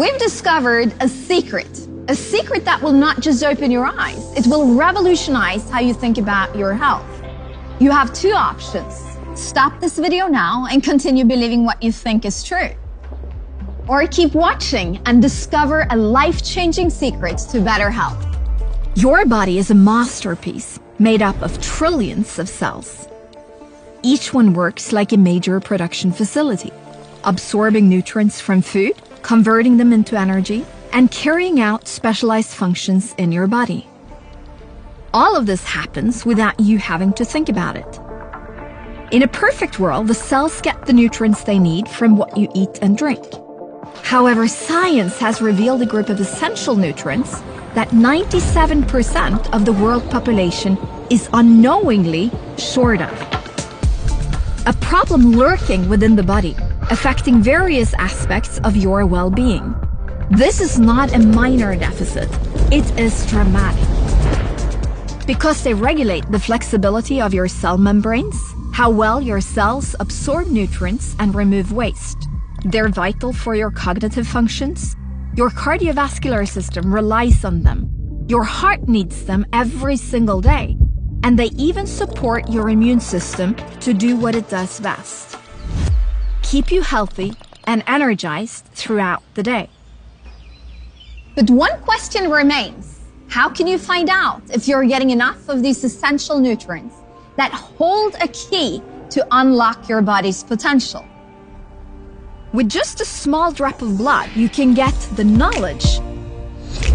We've discovered a secret that will not just open your eyes, it will revolutionize how you think about your health. You have two options. Stop this video now and continue believing what you think is true. Or keep watching and discover a life-changing secret to better health. Your body is a masterpiece made up of trillions of cells. Each one works like a major production facility, absorbing nutrients from food, converting them into energy, and carrying out specialized functions in your body. All of this happens without you having to think about it. In a perfect world, the cells get the nutrients they need from what you eat and drink. However, science has revealed a group of essential nutrients that 97% of the world population is unknowingly short of. A problem lurking within the body, affecting various aspects of your well-being. This is not a minor deficit, it is dramatic. Because they regulate the flexibility of your cell membranes, how well your cells absorb nutrients and remove waste. They're vital for your cognitive functions. Your cardiovascular system relies on them. Your heart needs them every single day. And they even support your immune system to do what it does best. Keep you healthy and energized throughout the day. But one question remains. How can you find out if you're getting enough of these essential nutrients that hold a key to unlock your body's potential? With just a small drop of blood, you can get the knowledge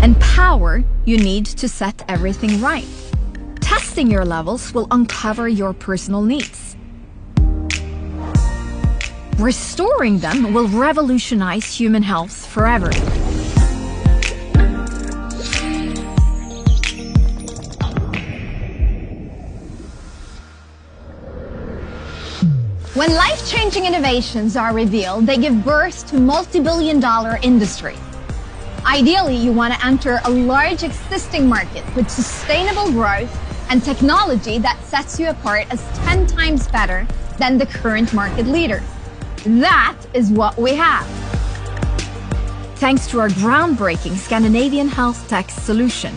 and power you need to set everything right. Testing your levels will uncover your personal needs. Restoring them will revolutionize human health forever. When life-changing innovations are revealed, they give birth to multi-billion-dollar industries. Ideally, you want to enter a large existing market with sustainable growth and technology that sets you apart as 10 times better than the current market leaders. That is what we have. Thanks to our groundbreaking Scandinavian health tech solution.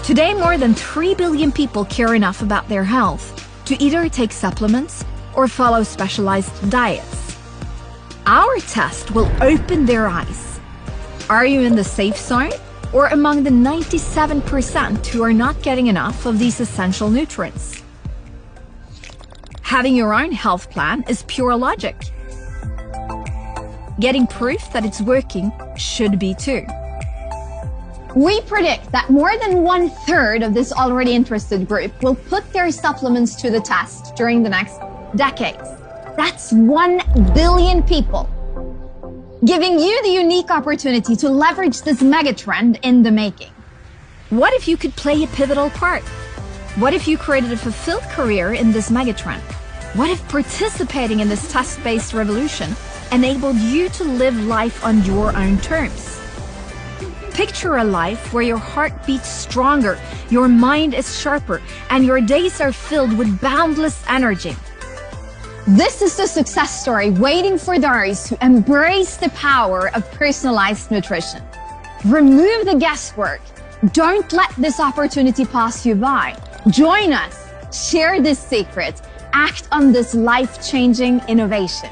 Today, more than 3 billion people care enough about their health to either take supplements or follow specialized diets. Our test will open their eyes. Are you in the safe zone or among the 97% who are not getting enough of these essential nutrients? Having your own health plan is pure logic. Getting proof that it's working should be too. We predict that more than 1/3 of this already interested group will put their supplements to the test during the next decades. That's 1 billion people, giving you the unique opportunity to leverage this megatrend in the making. What if you could play a pivotal part? What if you created a fulfilled career in this megatrend? What if participating in this test-based revolution enabled you to live life on your own terms? Picture a life where your heart beats stronger, your mind is sharper, and your days are filled with boundless energy. This is the success story waiting for those who embrace the power of personalized nutrition. Remove the guesswork. Don't let this opportunity pass you by. Join us. Share this secret. Act on this life-changing innovation.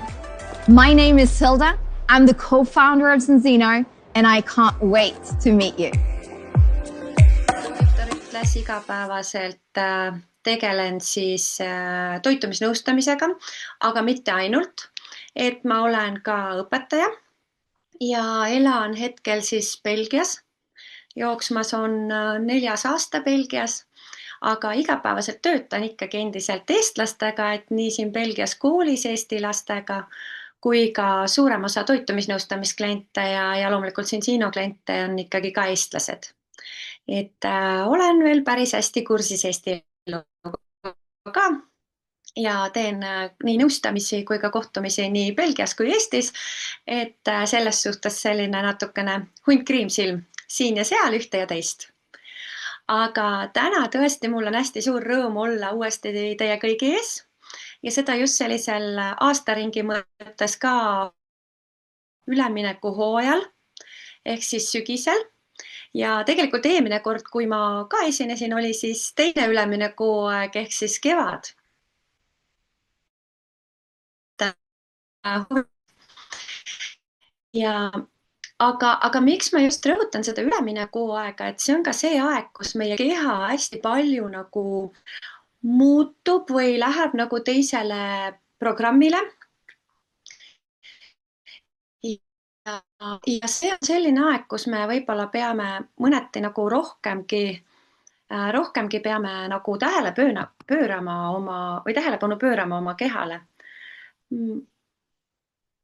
My name is Hilda. I'm the co-founder of Sensino, and I can't wait to meet you. Doktor ütles igapäevaselt tegelen siis toitumisnõustamisega, aga mitte ainult, et ma olen ka õpetaja ja elan hetkel siis Belgias. Jooksmas on 4. aasta Belgias, aga igapäevaselt töötan ikkagi endiselt eestlastega, et nii siin Belgias koolis eesti lastega kui ka suurem osa toitumisnõustamiskliente ja loomulikult Sensino kliente on ikkagi ka eestlased. Et olen veel päris hästi kursis Eesti eluga ka ja teen nii nõustamisi kui ka kohtumisi nii Belgias kui Eestis, et selles suhtes selline natukene hunt kriimsilm siin ja seal ühte ja teist. Aga täna tõesti mul on hästi suur rõõm olla uuesti teie kõigi ees ja seda just sellisel aastaringi mõttes ka üleminekuhooajal ehk siis sügisel ja tegelikult eelmine kord, kui ma ka esinesin, oli siis teine üleminekuaeg ehk siis kevad. Ja aga miks ma just rõhutan seda üleminekuaega, et see on ka see aeg, kus meie keha hästi palju nagu muutub või läheb nagu teisele programmile. Ja see on selline aeg, kus me võib-olla peame mõneti nagu rohkemgi peame nagu tähelepanu pöörama oma kehale.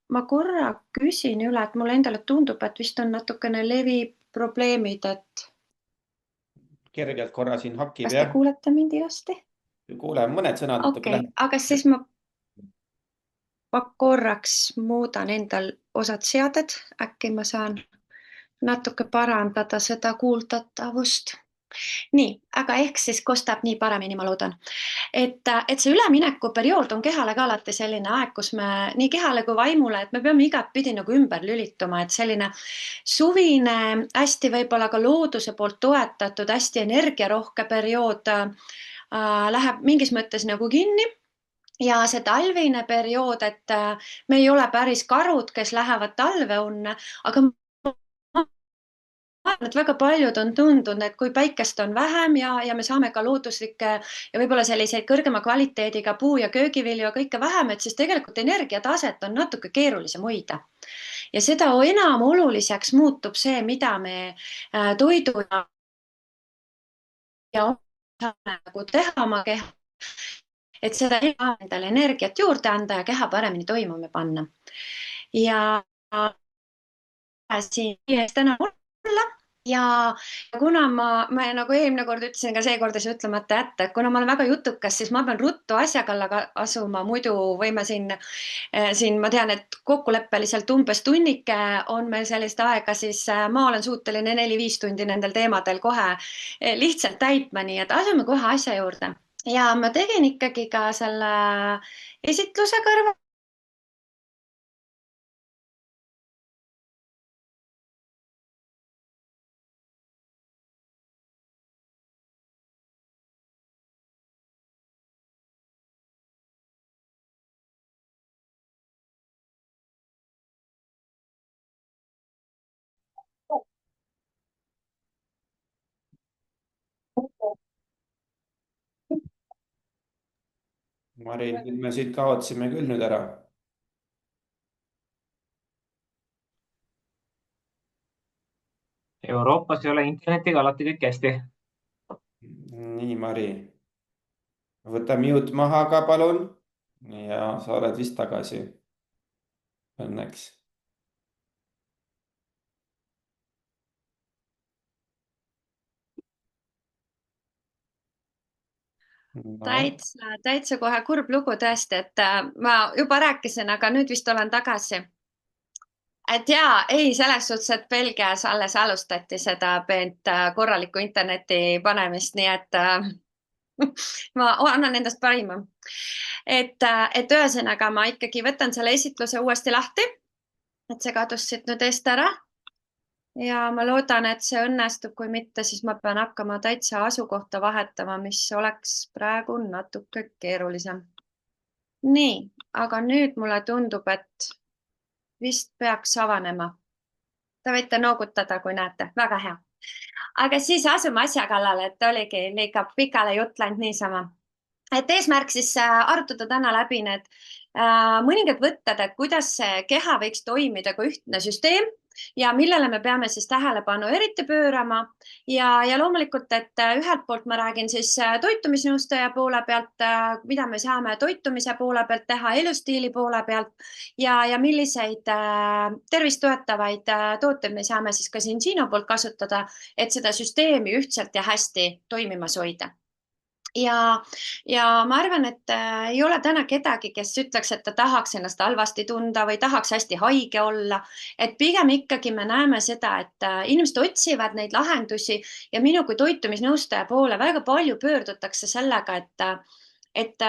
Ma korra küsin üle, et mulle endale tundub, et vist on natukene leviprobleemid, et Kergelt korra siin hakib, kas te kuulete mind ilusti? Kuulen mõned sõnad. Okei, aga siis ma korraks muudan endal osad seaded. Äkki ma saan natuke parandada seda kuuldatavust. Nii, aga ehk siis kostab nii paremini, ma loodan. Et see üleminekuperiood on kehale ka alati selline aeg, kus me nii kehale kui vaimule, et me peame igat pidi nagu ümber lülituma, et selline suvine, hästi võib-olla ka looduse poolt toetatud, hästi energiarohke periood läheb mingis mõttes nagu kinni. Ja see talvine periood, et me ei ole päris karud, kes lähevad talveunne, aga et väga paljud on tundunud, et kui päikest on vähem ja me saame ka looduslikke ja võib-olla selliseid kõrgema kvaliteediga puu- ja köögivilju ja kõike vähem, et siis tegelikult energiataset on natuke keerulisem hoida. Ja seda enam oluliseks muutub see, mida me toidu ja nagu teha oma keha, et seda endale energiat juurde anda ja keha paremini toimuma panna. Ja siin täna olla ja kuna ma nagu eelmine kord ütlesin, ka seekord ei saa ütlemata jätta, et kuna ma olen väga jutukas, siis ma pean ruttu asja kallale asuma, muidu võime siin ma tean, et kokkuleppeliselt umbes tunnike on meil sellist aega, siis ma olen suuteline 4-5 tundi nendel teemadel kohe lihtsalt täitma, nii et asume kohe asja juurde. Ja ma tegin ikkagi ka selle esitluse kõrval. Marin, me siit kaotasime küll nüüd ära. Euroopas ei ole internetiga alati kõik hästi. Nii, Mari. Võta mute maha ka, palun. Ja sa oled vist tagasi. Õnneks. Täitsa kohe kurb lugu tõesti, et ma juba rääkisin, aga nüüd vist olen tagasi. Et jaa, ei selles suhtes, et Belgias alles alustati seda peent korralikku interneti panemist, nii et ma annan endast parima. Et ühesõnaga ma ikkagi võtan selle esitluse uuesti lahti, et see kadus siit nüüd eest ära. Ja ma loodan, et see õnnestub, kui mitte, siis ma pean hakkama täitsa asukohta vahetama, mis oleks praegu natuke keerulisem. Nii, aga nüüd mulle tundub, et vist peaks avanema. Te võite noogutada, kui näete. Väga hea. Aga siis asume asja kallale, et oligi liiga pikale jutt läinud niisama. Et eesmärk siis arutada täna läbi need mõningad võtted, et kuidas see keha võiks toimida kui ühtne süsteem ja millele me peame siis tähelepanu eriti pöörama ja loomulikult, et ühelt poolt ma räägin siis toitumisnõustaja poole pealt, mida me saame toitumise poole pealt teha, elustiili poole pealt ja milliseid tervist toetavaid tooteid me saame siis ka siin Sino poolt kasutada, et seda süsteemi ühtselt ja hästi toimimas hoida. Ja ma arvan, et ei ole täna kedagi, kes ütleks, et ta tahaks ennast halvasti tunda või tahaks hästi haige olla. Et pigem ikkagi me näeme seda, et inimesed otsivad neid lahendusi ja minu kui toitumisnõustaja poole väga palju pöördutakse sellega, et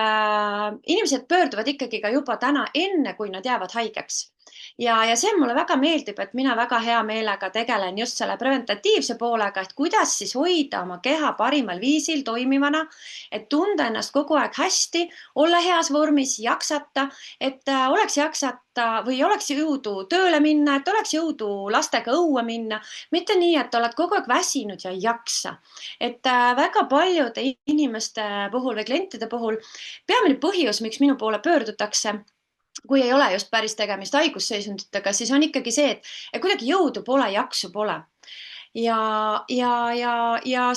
inimesed pöörduvad ikkagi ka juba täna enne, kui nad jäävad haigeks. ja see mulle väga meeldib, et mina väga hea meelega tegelen just selle preventatiivse poolega, et kuidas siis hoida oma keha parimal viisil toimivana, et tunda ennast kogu aeg hästi, olla heas vormis, jaksata, et oleks jaksata või oleks jõudu tööle minna, et oleks jõudu lastega õue minna, mitte nii, et oled kogu aeg väsinud ja ei jaksa. Et väga paljude inimeste puhul või klientide puhul peamine põhjus, miks minu poole pöördutakse, kui ei ole just päris tegemist haigusseisunditega, siis on ikkagi see, et kuidagi jõudu pole, jaksu pole. Ja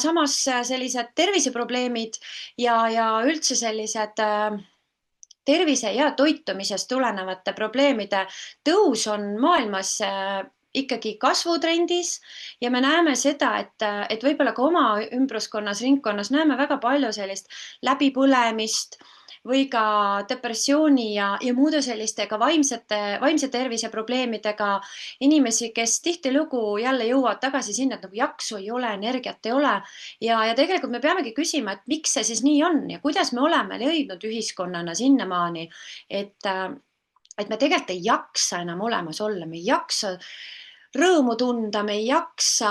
samas sellised terviseprobleemid ja üldse sellised tervise ja toitumisest tulenevate probleemide tõus on maailmas ikkagi kasvutrendis ja me näeme seda, et võib-olla ka oma ümbruskonnas, ringkonnas näeme väga palju sellist läbipõlemist või ka depressiooni ja muude sellistega vaimse tervise probleemidega inimesi, kes tihtilugu jälle jõuavad tagasi sinna, et nagu jaksu ei ole, energiat ei ole. Ja tegelikult me peamegi küsima, et miks see siis nii on ja kuidas me oleme jõudnud ühiskonnana sinnamaani, et me tegelikult ei jaksa enam olemas olla, me ei jaksa rõõmu tunda, me ei jaksa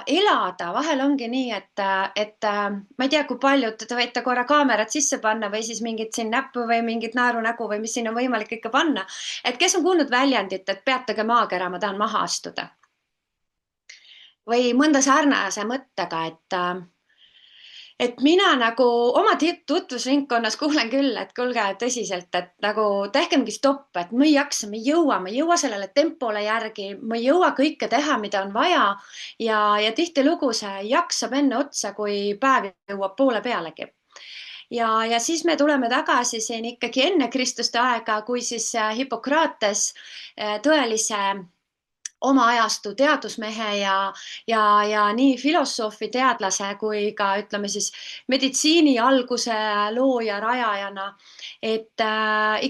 elada. Vahel ongi nii, et ma ei tea, kui paljud te võite korra kaamerat sisse panna või siis mingit siin näppu või mingit naerunägu või mis siin on võimalik ikka panna. Et kes on kuulnud väljendit, et peatage maakera, ma tahan maha astuda. Või mõnda sarnase mõttega, et mina nagu oma tutvusringkonnas kuulen küll, et kuulge tõsiselt, et nagu tehke mingi stopp, et ma ei jaksa, ma ei jõua sellele tempole järgi, ma ei jõua kõike teha, mida on vaja ja tihtilugu see jaksab enne otsa, kui päev jõuab poole pealegi. Ja siis me tuleme tagasi siin ikkagi enne Kristuste aega, kui siis Hippokrates tõelise oma ajastu teadusmehe ja nii filosoofi, teadlase kui ka ütleme siis meditsiini alguse looja rajajana, et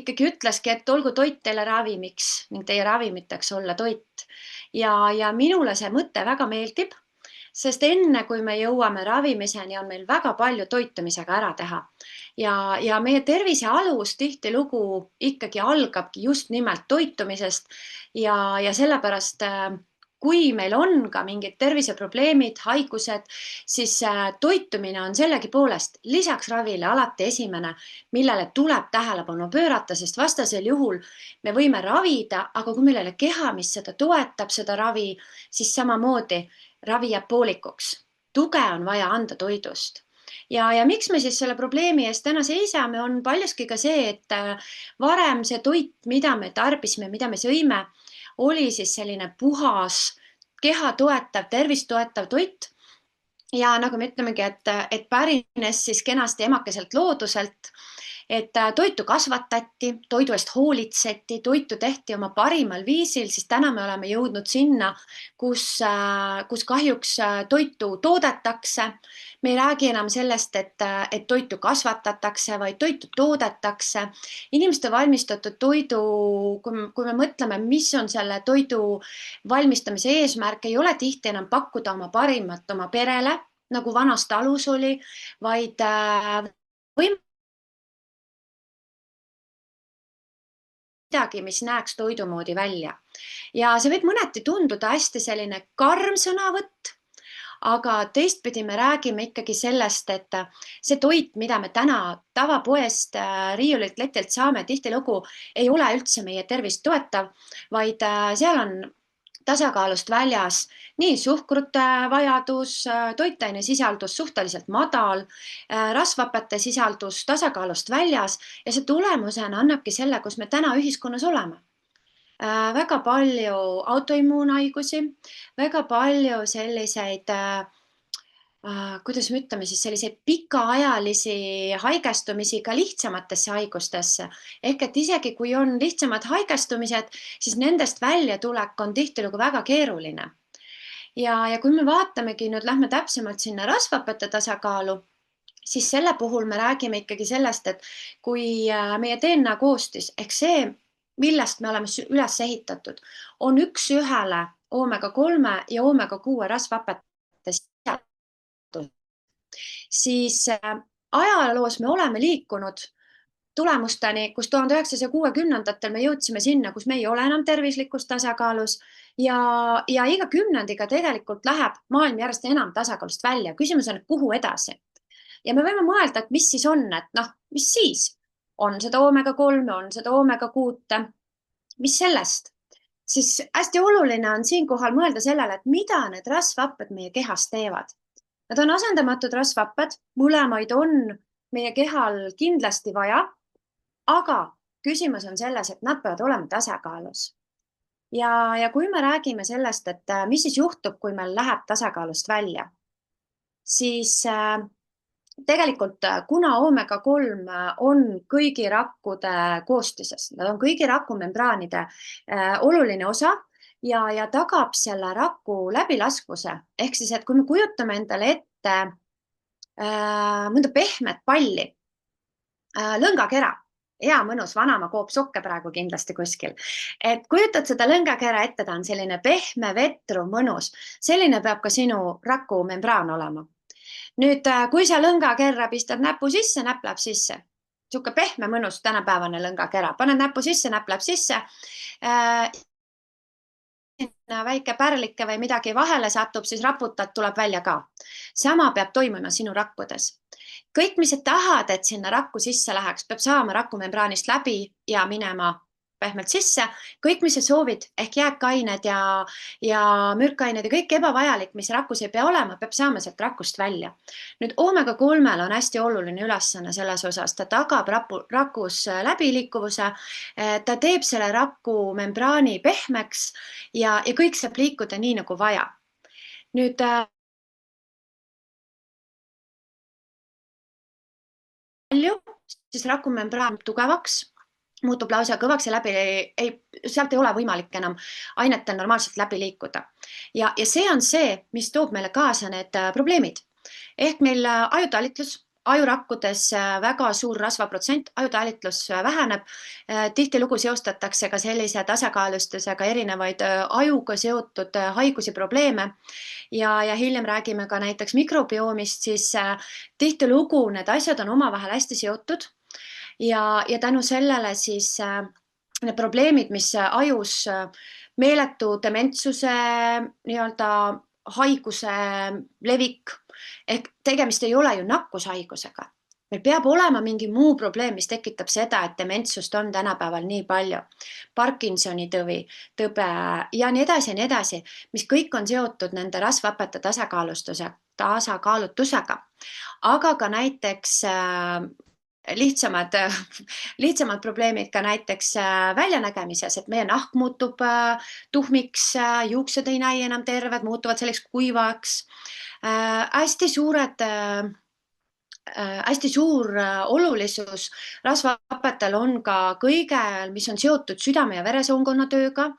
ikkagi ütleski, et olgu toit teile ravimiks ning teie ravimiteks olla toit. Ja minule see mõte väga meeldib, sest enne kui me jõuame ravimiseni, on meil väga palju toitumisega ära teha. Ja meie tervise alus tihtilugu ikkagi algabki just nimelt toitumisest ja sellepärast, kui meil on ka mingid terviseprobleemid, haigused, siis toitumine on sellegi poolest lisaks ravile alati esimene, millele tuleb tähelepanu pöörata, sest vastasel juhul me võime ravida, aga kui meil ei ole keha, mis seda toetab, seda ravi, siis samamoodi ravi jääb poolikuks. Tuge on vaja anda toidust. Ja miks me siis selle probleemi eest täna seisame, on paljuski ka see, et varem see toit, mida me tarbisime, mida me sõime, oli siis selline puhas, keha toetav, tervist toetav toit. Ja nagu me ütlemegi, et pärines siis kenasti emakeselt looduselt, et toitu kasvatati, toidu eest hoolitseti, toitu tehti oma parimal viisil, siis täna me oleme jõudnud sinna, kus kahjuks toitu toodetakse. Me ei räägi enam sellest, et toitu kasvatatakse, vaid toitu toodetakse. Inimeste valmistatud toidu, kui me mõtleme, mis on selle toidu valmistamise eesmärk, ei ole tihti enam pakkuda oma parimat oma perele, nagu vanast alus oli, vaid midagi, mis näeks toidu moodi välja. Ja see võib mõneti tunduda hästi selline karm sõnavõtt, aga teistpidi me räägime ikkagi sellest, et see toit, mida me täna tavapoest riiulilt letilt saame, tihtilugu ei ole üldse meie tervist toetav, vaid seal on tasakaalust väljas nii suhkrute vajadus, toitaine sisaldus suhteliselt madal, rasvhapete sisaldus tasakaalust väljas ja see tulemusena annabki selle, kus me täna ühiskonnas oleme. Väga palju autoimmuunhaigusi, väga palju selliseid, kuidas me ütleme siis, selliseid pikaajalisi haigestumisi ka lihtsamatesse haigustesse. Ehk et isegi kui on lihtsamad haigestumised, siis nendest väljatulek on tihtilugu väga keeruline. Ja kui me vaatamegi nüüd, lähme täpsemalt sinna rasvhapete tasakaalu, siis selle puhul me räägime ikkagi sellest, et kui meie DNA koostis, ehk see, millest me oleme üles ehitatud, on üks ühele oomega-3 ja oomega-6 rasvhapete sisaldus, siis ajaloos me oleme liikunud tulemusteni, kus 1960-ndatel me jõudsime sinna, kus me ei ole enam tervislikus tasakaalus ja iga kümnendiga tegelikult läheb maailm järjest enam tasakaalust välja. Küsimus on, et kuhu edasi. Ja me võime mõelda, et mis siis on, et mis siis? On seda omega-3, on seda omega-6, mis sellest? Siis hästi oluline on siinkohal mõelda sellele, et mida need rasvhapped meie kehas teevad. Nad on asendamatud rasvhapped, mõlemaid on meie kehal kindlasti vaja, aga küsimus on selles, et nad peavad olema tasakaalus. Ja kui me räägime sellest, et mis siis juhtub, kui meil läheb tasakaalust välja, siis tegelikult kuna omega-3 on kõigi rakkude koostises, nad on kõigi rakumembraanide oluline osa ja tagab selle raku läbilaskvuse. Ehk siis, et kui me kujutame endale ette mõnda pehmet palli, lõngakera, hea mõnus vanaema koob sokke praegu kindlasti kuskil, et kujutad seda lõngakera ette, ta on selline pehme, vetru, mõnus, selline peab ka sinu rakumembraan olema. Nüüd, kui sa lõngakerra pistad näpu sisse, näpp läheb sisse. Siuke pehme, mõnus tänapäevane lõngakera. Paned näpu sisse, näpp läheb sisse. Väike pärlike või midagi vahele satub, siis raputad, tuleb välja ka. Sama peab toimuma sinu rakkudes. Kõik, mis sa tahad, et sinna rakku sisse läheks, peab saama rakumembraanist läbi ja minema pehmelt sisse. Kõik, mis sa soovid, ehk jääkained ja mürkained ja kõik ebavajalik, mis rakus ei pea olema, peab saama sealt rakust välja. Nüüd omega-3 on hästi oluline ülesanne selles osas. Ta tagab rakus läbiliikuvuse, ta teeb selle rakumembraani pehmeks ja kõik saab liikuda nii nagu vaja. Nüüd palju, siis rakumembraan tugevaks, muutub lausa kõvaks ja sealt ei ole võimalik enam ainetel normaalselt läbi liikuda. Ja see on see, mis toob meile kaasa need probleemid. Ehk meil ajutalitlus, ajurakkudes väga suur rasvaprotsent, ajutalitlus väheneb. Tihtilugu seostatakse ka sellise tasakaalustusega erinevaid ajuga seotud haigusi probleeme. Ja hiljem räägime ka näiteks mikrobiomist, siis tihtilugu need asjad on omavahel hästi seotud. Ja tänu sellele siis need probleemid, mis ajus meeletu dementsuse haiguse levik, ehk tegemist ei ole ju nakkushaigusega. Meil peab olema mingi muu probleem, mis tekitab seda, et dementsust on tänapäeval nii palju. Parkinsoni tõbe ja nii edasi, mis kõik on seotud nende rasvhappete tasakaalutusega. Aga ka näiteks lihtsamad probleemid ka näiteks väljanägemises, et meie nahk muutub tuhmiks, juuksed ei näi enam terved, muutuvad selleks kuivaks. Hästi suur olulisus rasvhappetel on ka kõigel, mis on seotud südame ja veresoonkonna tööga.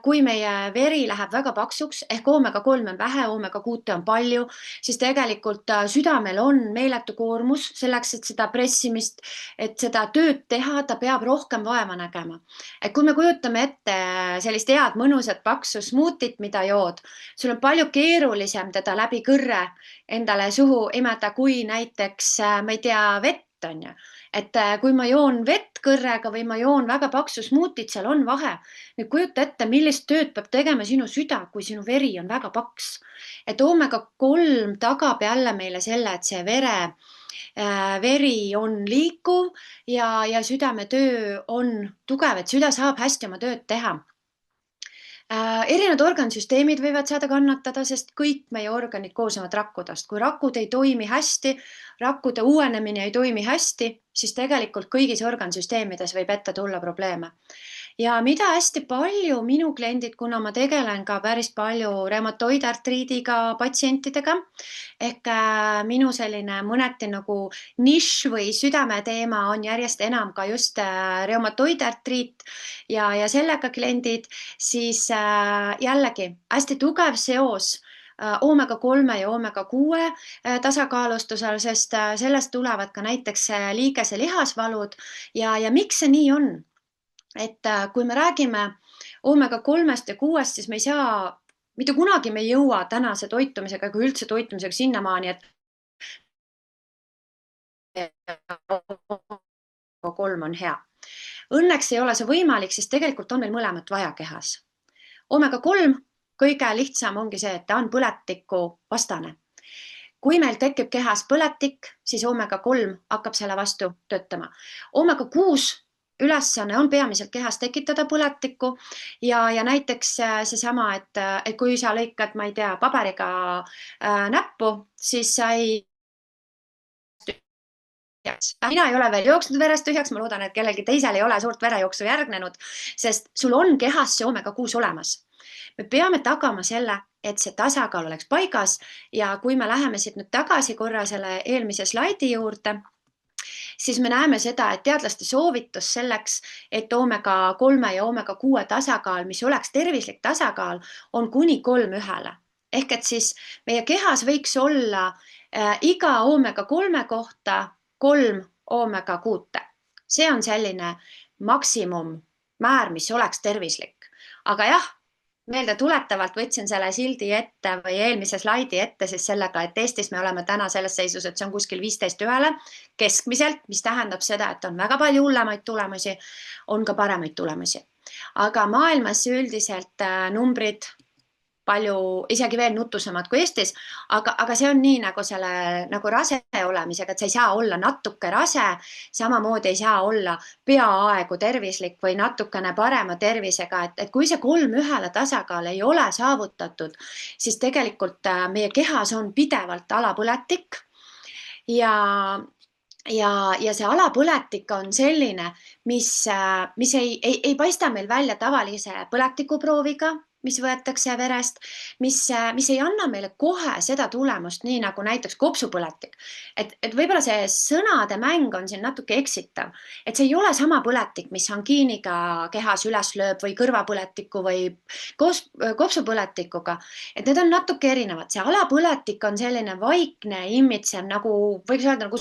Kui meie veri läheb väga paksuks, ehk omega-3 on vähe, omega-6 on palju, siis tegelikult südamel on meeletu koormus selleks, et seda pressimist, et seda tööd teha, ta peab rohkem vaeva nägema. Et kui me kujutame ette sellist head mõnusat paksu smuutit, mida jood, sul on palju keerulisem teda läbi kõrre endale suhu imeda, kui näiteks, ma ei tea, vett on ju. Et kui ma joon vett kõrrega või ma joon väga paksu smuutit, seal on vahe. Nüüd kujuta ette, millist tööd peab tegema sinu süda, kui sinu veri on väga paks. Et omega-3 tagab jälle meile selle, et see veri on liikuv ja südame töö on tugev, et süda saab hästi oma tööd teha. Erinevad organsüsteemid võivad saada kannatada, sest kõik meie organid koosnevad rakkudest. Kui rakud ei toimi hästi, rakkude uuenemine ei toimi hästi, siis tegelikult kõigis organsüsteemides võib ette tulla probleeme. Ja mida hästi palju minu kliendid, kuna ma tegelen ka päris palju reumatoidartriidiga patsientidega, ehk minu selline mõneti nagu nišš või südameteema on järjest enam ka just reumatoidartriit ja sellega kliendid, siis jällegi hästi tugev seos omega-3 ja omega-6 tasakaalustusel, sest sellest tulevad ka näiteks liigese lihasvalud ja miks see nii on? Et kui me räägime omega-3 ja 6, siis me ei saa, mitte kunagi me ei jõua tänase toitumisega, kui üldse toitumisega sinnamaani, et 3 on hea. Õnneks ei ole see võimalik, sest tegelikult on meil mõlemat vaja kehas. Omega-3 kõige lihtsam ongi see, et ta on põletiku vastane. Kui meil tekib kehas põletik, siis omega-3 hakkab selle vastu töötama. Omega-6 ülesanne on peamiselt kehas tekitada põletikku ja näiteks seesama, et kui sa lõikad, ma ei tea, paberiga näppu, siis sa ei... Mina ei ole veel jooksnud verest tühjaks, ma loodan, et kellelgi teisel ei ole suurt verejooksu järgnenud, sest sul on kehas see omega-6 olemas. Me peame tagama selle, et see tasakaal oleks paigas ja kui me läheme siit nüüd tagasi korra selle eelmise slaidi juurde, siis me näeme seda, et teadlaste soovitus selleks, et omega-3 ja omega-6 tasakaal, mis oleks tervislik tasakaal, on kuni 3:1. Ehk et siis meie kehas võiks olla iga omega-3 kohta 3 omega-6. See on selline maksimummäär, mis oleks tervislik. Aga jah, meelde tuletavalt võtsin selle sildi ette või eelmise slaidi ette siis sellega, et Eestis me oleme täna selles seisus, et see on kuskil 15:1 keskmiselt, mis tähendab seda, et on väga palju hullemaid tulemusi, on ka paremaid tulemusi. Aga maailmas üldiselt numbrid palju isegi veel nutusemad kui Eestis, aga see on nii nagu selle nagu rase olemisega, et sa ei saa olla natuke rase, samamoodi ei saa olla peaaegu tervislik või natukene parema tervisega, et kui see 3:1 tasakaal ei ole saavutatud, siis tegelikult meie kehas on pidevalt alapõletik ja see alapõletik on selline, mis ei paista meil välja tavalise põletikuprooviga, mis võetakse verest, mis ei anna meile kohe seda tulemust, nii nagu näiteks kopsupõletik. Et võib-olla see sõnade mäng on siin natuke eksitav, et see ei ole sama põletik, mis angiiniga kehas üles lööb või kõrvapõletiku või kopsupõletikuga. Et need on natuke erinevad. See alapõletik on selline vaikne, imitsev, nagu võiks öelda nagu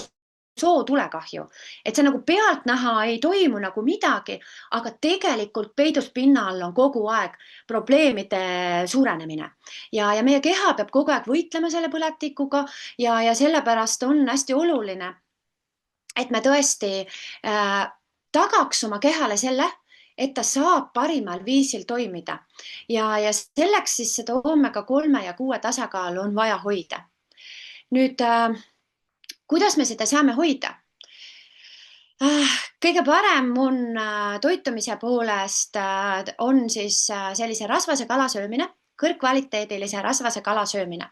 sootulekahju. Et see nagu pealtnäha ei toimu nagu midagi, aga tegelikult peidus pinna all on kogu aeg probleemide suurenemine. Ja meie keha peab kogu aeg võitlema selle põletikuga ja sellepärast on hästi oluline, et me tõesti tagaks oma kehale selle, et ta saab parimal viisil toimida. Ja selleks siis seda omega-3 ja 6 tasakaalu on vaja hoida. Nüüd, kuidas me seda saame hoida? Kõige parem on toitumise poolest on siis sellise rasvase kala söömine, kõrgkvaliteedilise rasvase kala söömine.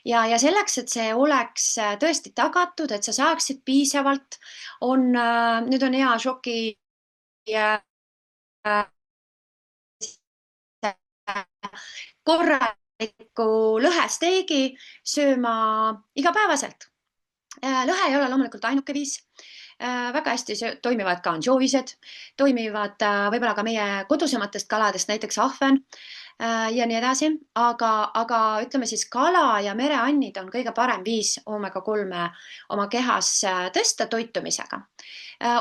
Ja selleks, et see oleks tõesti tagatud, et sa saaksid piisavalt, nüüd on hea šoki korraliku lõhesteegi sööma igapäevaselt. Lõhe ei ole loomulikult ainuke viis. Väga hästi toimivad ka ansjoovised, toimivad võib-olla ka meie kodusematest kaladest, näiteks ahven ja nii edasi. Aga ütleme siis kala ja mereannid on kõige parem viis omega-3 oma kehas tõsta toitumisega.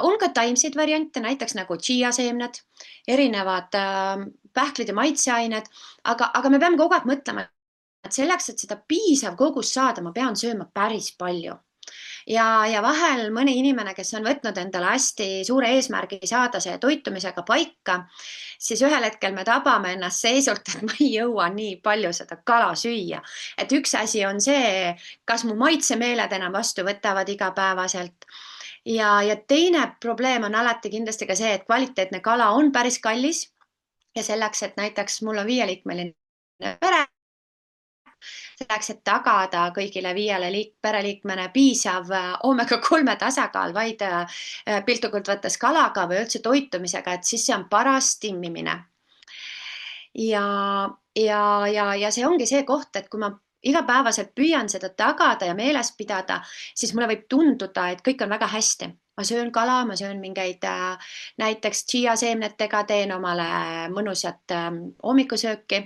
On ka taimseid variante, näiteks nagu chia-seemned, erinevad pähklid ja maitseained, aga me peame kogu aeg mõtlema, et selleks, et seda piisav kogus saada, ma pean sööma päris palju. Ja vahel mõni inimene, kes on võtnud endale hästi suure eesmärgi saada see toitumisega paika, siis ühel hetkel me tabame ennast seisult, et ma ei jõua nii palju seda kala süüa. Et üks asi on see, kas mu maitsemeeled enam vastu võtavad igapäevaselt. Ja teine probleem on alati kindlasti ka see, et kvaliteetne kala on päris kallis. Ja selleks, et näiteks mul on 5-liikmeline pere, selleks, et tagada kõigile 5 pereliikmene piisav omega-3 tasakaal vaid piltlikult võttes kalaga või üldse toitumisega, et siis see on paras timmimine. Ja see ongi see koht, et kui ma igapäevaselt püüan seda tagada ja meeles pidada, siis mulle võib tunduda, et kõik on väga hästi. Ma söön kala, ma söön mingeid näiteks chia-seemnetega, teen omale mõnusat hommikusööki,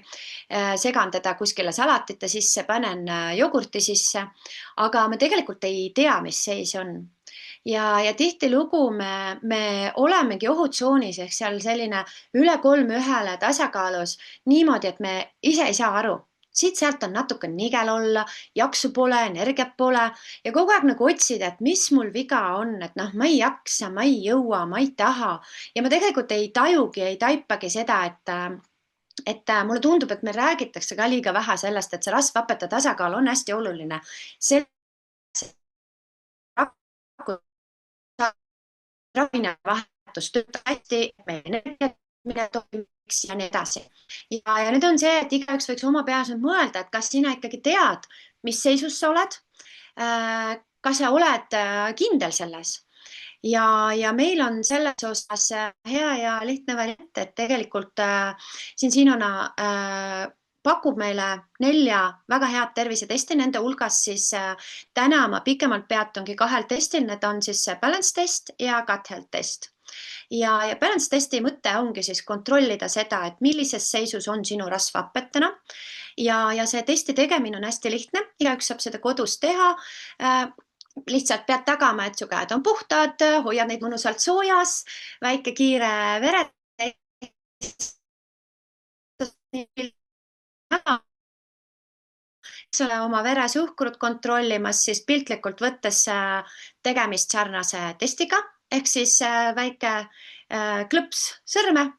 segan teda kuskile salatite sisse, panen jogurti sisse, aga ma tegelikult ei tea, mis seis on. Ja tihtilugu me olemegi ohutsoonis ehk seal selline üle 3:1 tasakaalus niimoodi, et me ise ei saa aru. siit-sealt on natuke nigel olla, jaksu pole, energiat pole ja kogu aeg nagu otsid, et mis mul viga on, et noh, ma ei jaksa, ma ei jõua, ma ei taha ja ma tegelikult ei tajugi, ei taipagi seda, et mulle tundub, et meil räägitakse ka liiga vähe sellest, et see rasvhapete tasakaal on hästi oluline. Ravinevahetus töötab hästi, meie energiamine toimiks ja nii edasi. Ja nüüd on see, et igaüks võiks oma peas nüüd mõelda, et kas sina ikkagi tead, mis seisus sa oled, kas sa oled kindel selles. Ja meil on selles osas hea ja lihtne variant, et tegelikult Sinona pakub meile 4 väga head tervisetesti, nende hulgas siis täna ma pikemalt peatungi 2 testil, need on siis balance test ja gut health test. Ja balance testi mõte ongi siis kontrollida seda, et millises seisus on sinu rasvhapped täna. Ja see testi tegemine on hästi lihtne, igaüks saab seda kodus teha. Lihtsalt pead tagama, et su käed on puhtad, hoiad neid mõnusalt soojas, väike kiire veretest. Eks ole oma veresuhkrut kontrollimas, siis piltlikult võttes tegemist sarnase testiga, ehk siis väike klõps sõrme,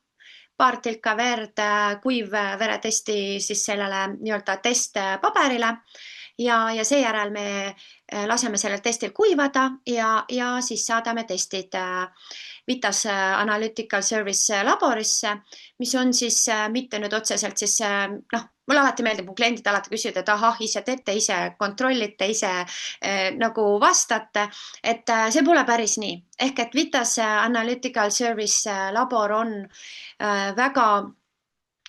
paar tilka verd, kuiv veretesti siis sellele nii-öelda testpaberile ja seejärel me laseme sellel testil kuivada ja siis saadame testid Vitas Analytical Service laborisse, mis on siis mitte nüüd otseselt siis, mulle alati meeldib, mu kliendid alati küsivad, et ahah, ise teete, ise kontrollite, ise nagu vastate, et see pole päris nii. Ehk et Vitas Analytical Service labor on väga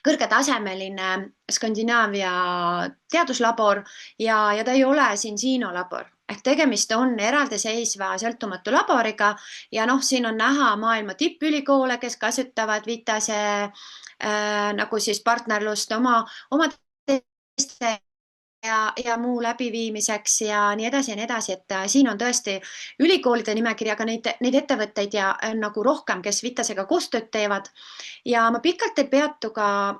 kõrgetasemeline Skandinaavia teaduslabor ja ta ei ole Sinsino labor. Ehk tegemist on eraldiseisva sõltumatu laboriga ja siin on näha maailma tippülikoole, kes kasutavad Vitase nagu siis partnerlust oma teste ja muu läbiviimiseks ja nii edasi, et siin on tõesti ülikoolide nimekiri, aga neid ettevõtteid ja nagu rohkem, kes Vitasega koostööd teevad ja ma pikalt ei peatu ka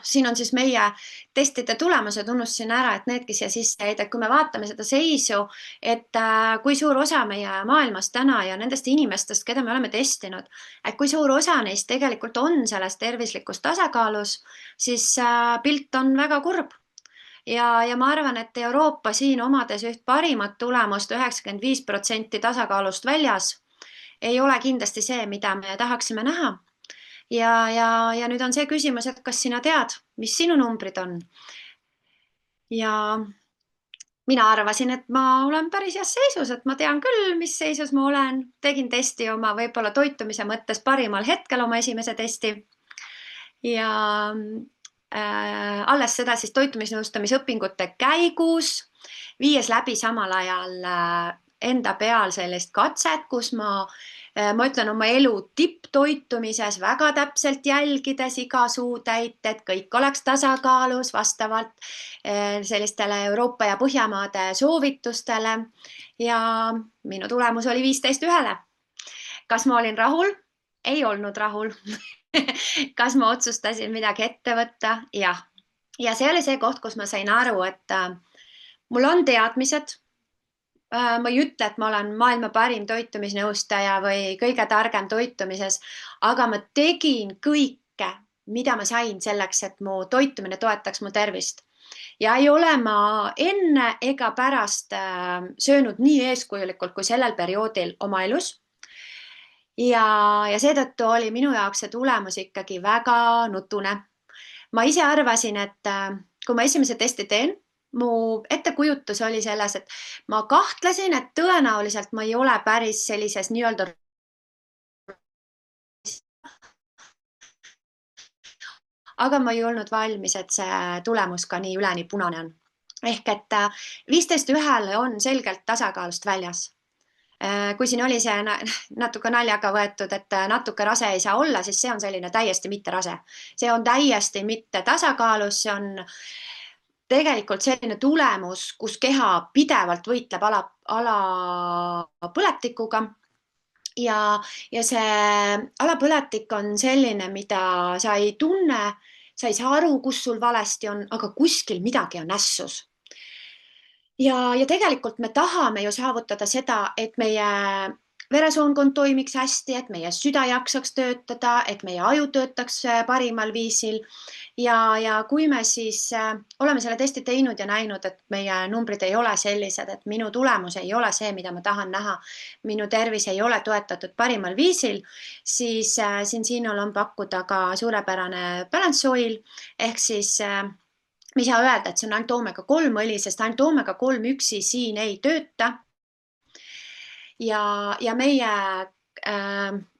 siin on siis meie testide tulemused, unustasin ära, et needki siia sisse jäid, et kui me vaatame seda seisu, et kui suur osa meie maailmast täna ja nendest inimestest, keda me oleme testinud, et kui suur osa neist tegelikult on selles tervislikus tasakaalus, siis pilt on väga kurb. Ja ma arvan, et Euroopa siin omades üht parimat tulemust 95% tasakaalust väljas ei ole kindlasti see, mida me tahaksime näha. Ja nüüd on see küsimus, et kas sina tead, mis sinu numbrid on? Ja mina arvasin, et ma olen päris heas seisus, et ma tean küll, mis seisus ma olen. Tegin testi oma võib-olla toitumise mõttes parimal hetkel oma esimese testi. Ja alles seda siis toitumisnõustamisõpingute käigus, viies läbi samal ajal enda peal sellist katset, kus ma ütlen oma elu tipptoitumises väga täpselt jälgides iga suutäit, et kõik oleks tasakaalus vastavalt sellistele Euroopa ja Põhjamaade soovitustele ja minu tulemus oli 15:1. Kas ma olin rahul? Ei olnud rahul. Kas ma otsustasin midagi ette võtta? Jah. Ja see oli see koht, kus ma sain aru, et mul on teadmised. Ma ei ütle, et ma olen maailma parim toitumisnõustaja või kõige targem toitumises, aga ma tegin kõike, mida ma sain selleks, et mu toitumine toetaks mu tervist. Ja ei ole ma enne ega pärast söönud nii eeskujulikult kui sellel perioodil oma elus. Ja seetõttu oli minu jaoks see tulemus ikkagi väga nutune. Ma ise arvasin, et kui ma esimese testi teen, mu ettekujutus oli selles, et ma kahtlesin, et tõenäoliselt ma ei ole päris sellises nii-öelda aga ma ei olnud valmis, et see tulemus ka nii üleni punane on. Ehk et 15:1 on selgelt tasakaalust väljas. Kui siin oli see natuke naljaga võetud, et natuke rase ei saa olla, siis see on selline täiesti mitte rase. See on täiesti mitte tasakaalus, see on tegelikult selline tulemus, kus keha pidevalt võitleb alapõletikuga ja see alapõletik on selline, mida sa ei tunne sa ei saa aru, kus sul valesti on, aga kuskil midagi on nässus. Ja tegelikult me tahame ju saavutada seda, et meie veresoonkond toimiks hästi, et meie süda jaksaks töötada, et meie aju töötaks parimal viisil. Ja kui me siis oleme selle testi teinud ja näinud, et meie numbrid ei ole sellised, et minu tulemus ei ole see, mida ma tahan näha, minu tervis ei ole toetatud parimal viisil, siis siinol on pakkuda ka suurepärane balance oil ehk siis me ei saa öelda, et see on ainult oomega-3 õli, sest ainult oomega-3 üksi siin ei tööta. Ja meie,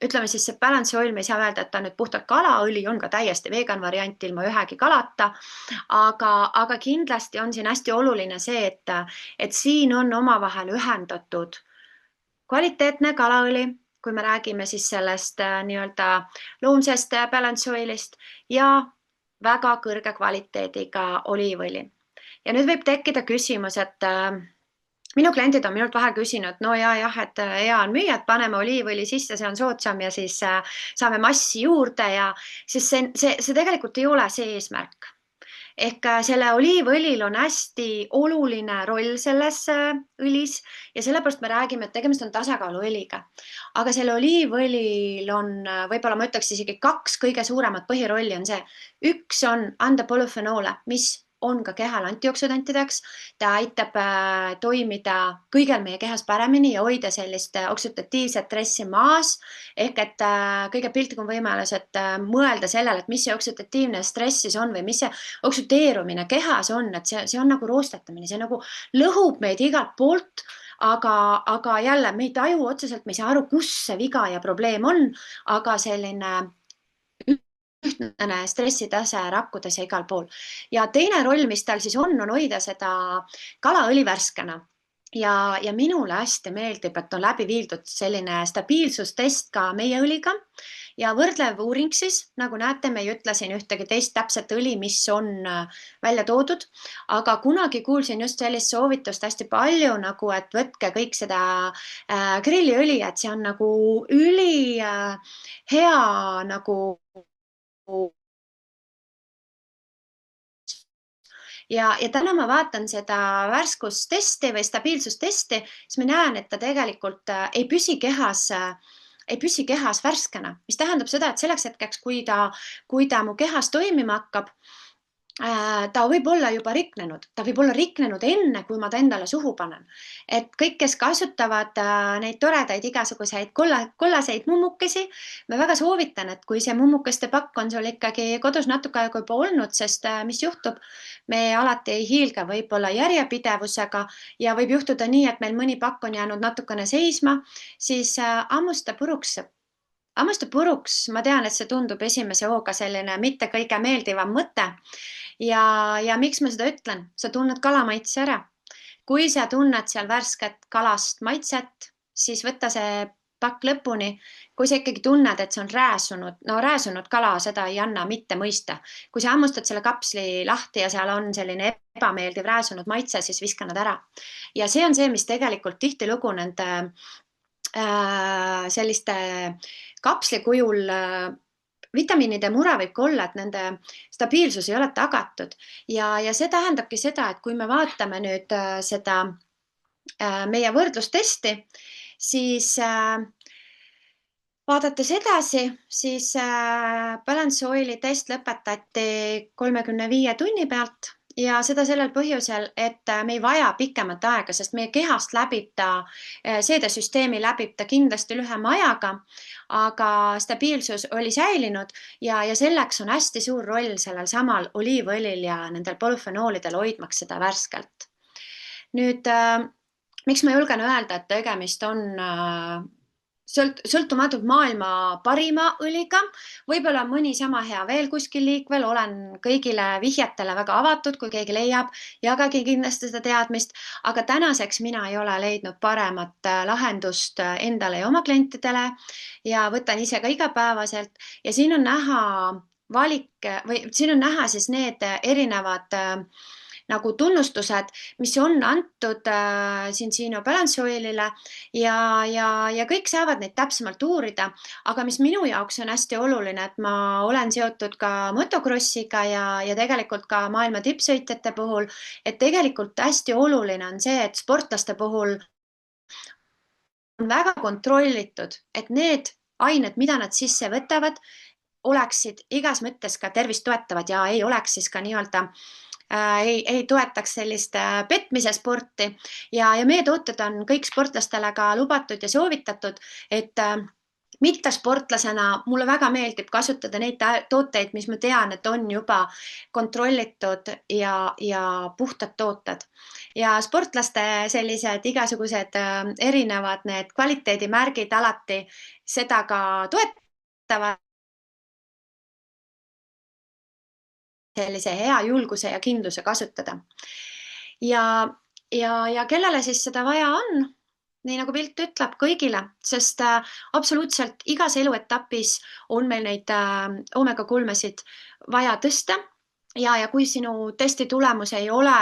ütleme siis see balance oil, me ei saa öelda, et ta nüüd puhtalt kalaõli, on ka täiesti vegan variant ilma ühegi kalata, aga kindlasti on siin hästi oluline see, et siin on omavahel ühendatud kvaliteetne kalaõli, kui me räägime siis sellest nii-öelda loomsest balance oilist ja väga kõrge kvaliteediga oliivõli. Ja nüüd võib tekkida küsimus, et minu kliendid on minult vahel küsinud, no jah, et hea on müüa, et paneme oliivõli sisse, see on soodsam ja siis saame massi juurde ja siis see tegelikult ei ole see eesmärk. Ehk selle oliivõlil on hästi oluline roll selles õlis ja sellepärast me räägime, et tegemist on tasakaaluõliga. Aga selle oliivõlil on, võib-olla ma ütleks isegi 2 kõige suuremat põhirolli on see. Üks on anda polüfenoole, mis on ka kehal antioksüdantideks. Ta aitab toimida kõigel meie kehas paremini ja hoida sellist oksüdatiivset stressi maas. Ehk et kõige piltlikum võimalus, et mõelda sellele, et mis see oksüdatiivne stress siis on või mis see oksüdeerumine kehas on, et see on nagu roostetamine, see nagu lõhub meid igalt poolt, aga jälle me ei taju otseselt, me ei saa aru, kus see viga ja probleem on, aga selline ühtne stressitase rakkudes ja igal pool. Ja teine roll, mis tal siis on hoida seda kalaõli värskena. Ja minule hästi meeldib, et on läbi viidud selline stabiilsustest ka meie õliga ja võrdlev uuring siis, nagu näete, me ei ütle siin ühtegi teist täpset õli, mis on välja toodud, aga kunagi kuulsin just sellist soovitust hästi palju, nagu et võtke kõik seda grilliõli, et see on nagu üli hea nagu ja täna ma vaatan seda värskustesti või stabiilsustesti, siis ma näen, et ta tegelikult ei püsi kehas värskena, mis tähendab seda, et selleks hetkeks, kui ta mu kehas toimima hakkab, ta võib olla juba riknenud. Ta võib olla riknenud enne, kui ma ta endale suhu panen. Et kõik, kes kasutavad neid toredaid igasuguseid kollaseid mummukesi, ma väga soovitan, et kui see mummukeste pakk on sul ikkagi kodus natuke aega juba olnud, sest mis juhtub, me alati ei hiilga võib-olla järjepidevusega ja võib juhtuda nii, et meil mõni pakk on jäänud natukene seisma, siis hammusta puruks. Hammusta puruks, ma tean, et see tundub esimese hooga selline mitte kõige meeldivam mõte. Ja miks ma seda ütlen? Sa tunned kalamaitse ära. Kui sa tunned seal värsket kalast maitset, siis võtta see pakk lõpuni. Kui sa ikkagi tunned, et see on rääsunud kala, seda ei anna mitte mõista. Kui sa hammustad selle kapsli lahti ja seal on selline ebameeldiv rääsunud maitse, siis viska nad ära. Ja see on see, mis tegelikult tihtilugu nende selliste kapsli kujul vitamiinide mure võib ka olla, et nende stabiilsus ei ole tagatud. Ja see tähendabki seda, et kui me vaatame nüüd seda meie võrdlustesti, siis vaadates edasi, siis balance oili test lõpetati 35 tunni pealt ja seda sellel põhjusel, et me ei vaja pikemat aega, sest meie kehast läbib ta, seedesüsteemi läbib ta kindlasti lühema ajaga, aga stabiilsus oli säilinud ja selleks on hästi suur roll sellel samal oliivõlil ja nendel polüfenoolidel hoidmaks seda värskelt. Nüüd, miks ma julgen öelda, et tegemist on sõltumatult maailma parima õliga, võib-olla mõni sama hea veel kuskil liikvel, olen kõigile vihjetele väga avatud, kui keegi leiab, jagagi kindlasti seda teadmist, aga tänaseks mina ei ole leidnud paremat lahendust endale ja oma klientidele ja võtan ise ka igapäevaselt ja siin on näha valik või siin on näha siis need erinevad nagu tunnustused, mis on antud Cincino Balance Oilile ja kõik saavad neid täpsemalt uurida, aga mis minu jaoks on hästi oluline, et ma olen seotud ka motocrossiga ja tegelikult ka maailma tippsõitjate puhul, et tegelikult hästi oluline on see, et sportlaste puhul on väga kontrollitud, et need ained, mida nad sisse võtavad, oleksid igas mõttes ka tervist toetavad ja ei oleks siis ka nii-öelda ei toetaks sellist petmise sporti ja meie tooted on kõik sportlastele ka lubatud ja soovitatud, et mitte sportlasena mulle väga meeldib kasutada neid tooteid, mis ma tean, et on juba kontrollitud ja puhtad tooted. Ja sportlaste sellised igasugused erinevad need kvaliteedimärgid alati seda ka toetavad. Sellise hea julguse ja kindluse kasutada. Ja kellele siis seda vaja on? Nii nagu pilt ütleb, kõigile, sest absoluutselt igas eluetapis on meil neid omega-3-sid vaja tõsta ja kui sinu testi tulemus ei ole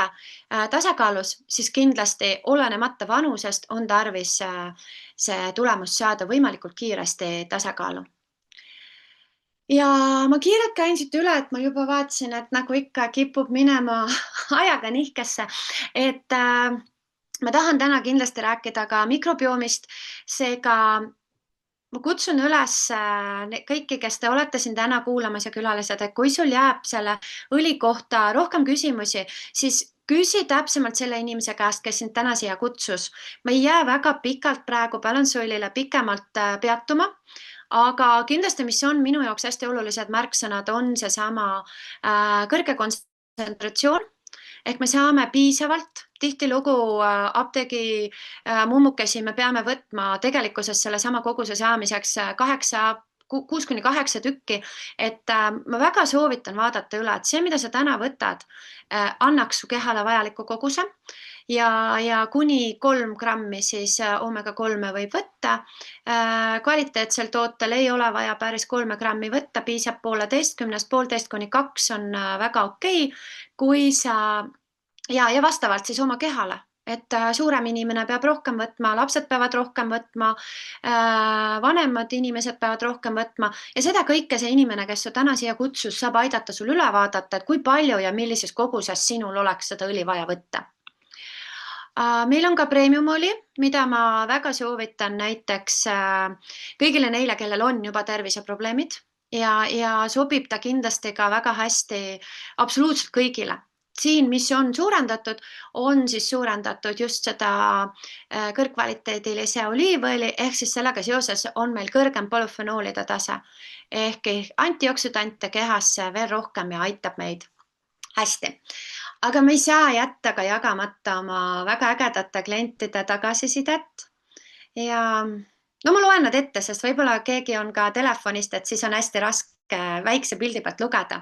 tasakaalus, siis kindlasti olenemata vanusest on tarvis see tulemus saada võimalikult kiiresti tasakaalu. Ja ma kiirelt käin siit üle, et ma juba vaatasin, et nagu ikka kipub minema ajaga nihkesse, et ma tahan täna kindlasti rääkida ka mikrobiomist, seega ma kutsun üles kõiki, kes te olete siin täna kuulamas ja külalised, et kui sul jääb selle õli kohta rohkem küsimusi, siis küsi täpsemalt selle inimese käest, kes sind täna siia kutsus. Ma ei jää väga pikalt praegu Balance Oilile pikemalt peatuma, aga kindlasti, mis on minu jaoks hästi olulised märksõnad, on seesama kõrge kontsentratsioon, ehk me saame piisavalt, tihtilugu apteegi mummukesi me peame võtma tegelikkuses selle sama koguse saamiseks 6-8 tükki, et ma väga soovitan vaadata üle, et see, mida sa täna võtad, annaks su kehale vajaliku koguse ja kuni 3 grammi siis omega-3 võib võtta. Kvaliteetsel tootel ei ole vaja päris 3 grammi võtta, piisab 1,5–2 on väga okei, kui sa ja vastavalt siis oma kehale. Et suurem inimene peab rohkem võtma, lapsed peavad rohkem võtma, vanemad inimesed peavad rohkem võtma ja seda kõike see inimene, kes su täna siia kutsus, saab aidata sul üle vaadata, et kui palju ja millises koguses sinul oleks seda õli vaja võtta. Meil on ka premium oli, mida ma väga soovitan näiteks kõigile neile, kellel on juba terviseprobleemid ja sobib ta kindlasti ka väga hästi absoluutselt kõigile. Siin, mis on suurendatud, on siis suurendatud just seda kõrgkvaliteedilise oliivõli, ehk siis sellega seoses on meil kõrgem polüfenoolide tase, ehk antioksidante kehasse veel rohkem ja aitab meid hästi. Aga me ei saa jätta ka jagamata oma väga ägedate klientide tagasisidet ja ma loen nad ette, sest võib-olla keegi on ka telefonist, et siis on hästi raske väikse pildi pealt lugeda.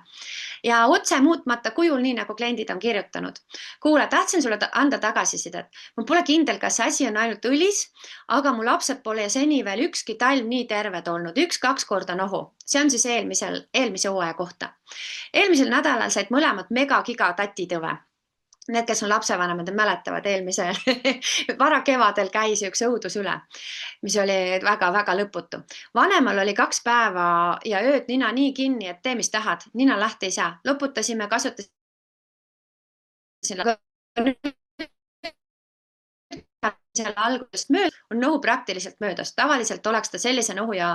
Ja otse muutmata kujul, nii nagu kliendid on kirjutanud. Kuule, tahtsin sulle anda tagasisidet. Ma pole kindel, kas see asi on ainult õlis, aga mu lapsed pole seni veel ükski talv nii terved olnud, 1-2 korda nohu. See on siis eelmise hooaja kohta. Eelmisel nädalal said mõlemad megagiga tatitõve. Need, kes on lapsevanemad, mäletavad eelmisel varakevadel käis üks õudus üle, mis oli väga-väga lõputu. Vanemal oli 2 päeva ja ööd nina nii kinni, et tee mis tahad, nina lahti ei saa. Lõputasime, kasutasin selle algusest mööda, on nohu praktiliselt möödas. Tavaliselt oleks ta sellise nohu ja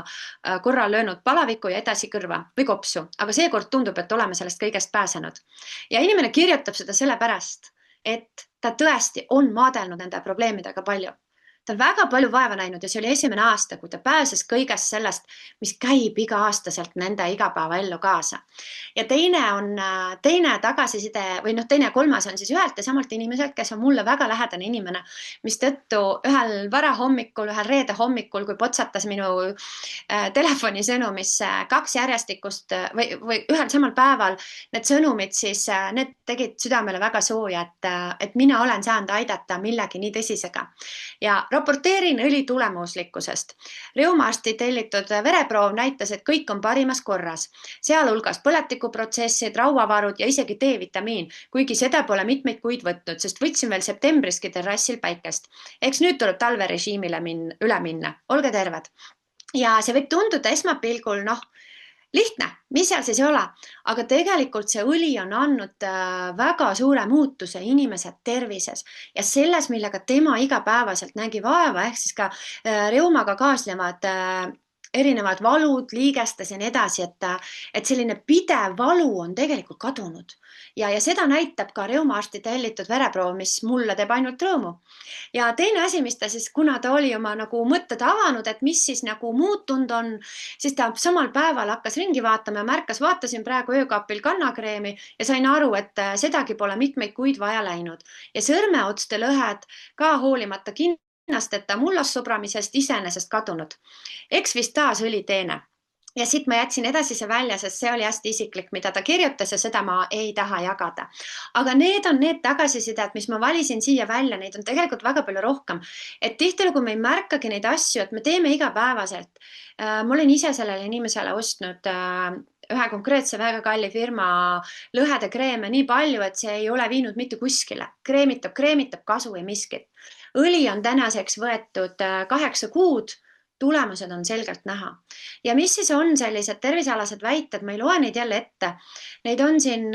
korral löönud palaviku ja edasi kõrva või kopsu, aga seekord tundub, et oleme sellest kõigest pääsenud. Ja inimene kirjutab seda sellepärast, et ta tõesti on maadelnud nende probleemidega palju. Ta on väga palju vaeva näinud ja see oli esimene aasta, kui ta pääses kõigest sellest, mis käib iga-aastaselt nende igapäeva ellu kaasa. Ja teine tagasiside või teine ja kolmas on siis ühelt ja samalt inimeselt, kes on mulle väga lähedane inimene, mis tõttu ühel varahommikul, ühel reede hommikul, kui potsatas minu telefonisõnumisse 2 järjestikust või ühel samal päeval need sõnumid, siis need tegid südamele väga sooja, et mina olen saanud aidata millegi nii tõsisega. Ja Raporteerin õli tulemuslikkusest. Reumaarsti tellitud vereproov näitas, et kõik on parimas korras, sealhulgas põletikuprotsessid, rauavarud ja isegi D-vitamiin, kuigi seda pole mitmeid kuid võtnud, sest võtsin veel septembriski terrassil päikest. Eks nüüd tuleb talverežiimile üle minna. Olge terved. Ja see võib tunduda esmapilgul, lihtne, mis seal siis ei ole, aga tegelikult see õli on andnud väga suure muutuse inimese tervises ja selles, millega tema igapäevaselt nägi vaeva, ehk siis ka reumaga kaasnevad erinevad valud, liigestes ja nii edasi, et selline pidev valu on tegelikult kadunud. Ja seda näitab ka reumaarsti tellitud vereproov, mis mulle teeb ainult rõõmu. Ja teine asi, mis ta siis, kuna ta oli oma mõtted avanud, et mis siis muutunud on, siis ta samal päeval hakkas ringi vaatama ja vaatasin praegu öökapil kannakreemi ja sain aru, et sedagi pole mitmeid kuid vaja läinud. Ja sõrmeotste lõhed ka hoolimata kinnasteta mullas sobramisest iseenesest kadunud. Eks vist taas õliteene. Ja siit ma jätsin edasise välja, sest see oli hästi isiklik, mida ta kirjutas ja seda ma ei taha jagada. Aga need on need tagasisided, mis ma valisin siia välja, neid on tegelikult väga palju rohkem. Et tihtilugu me ei märkagi neid asju, et me teeme igapäevaselt. Ma olen ise sellele inimesele ostnud ühe konkreetse väga kalli firma lõhede kreeme nii palju, et see ei ole viinud mitte kuskile. Kreemitab, kasu ei miskit. Õli on tänaseks võetud 8 kuud. Tulemused on selgelt näha. Ja mis siis on sellised tervisealased väited, ma ei loe neid jälle ette. Neid on siin,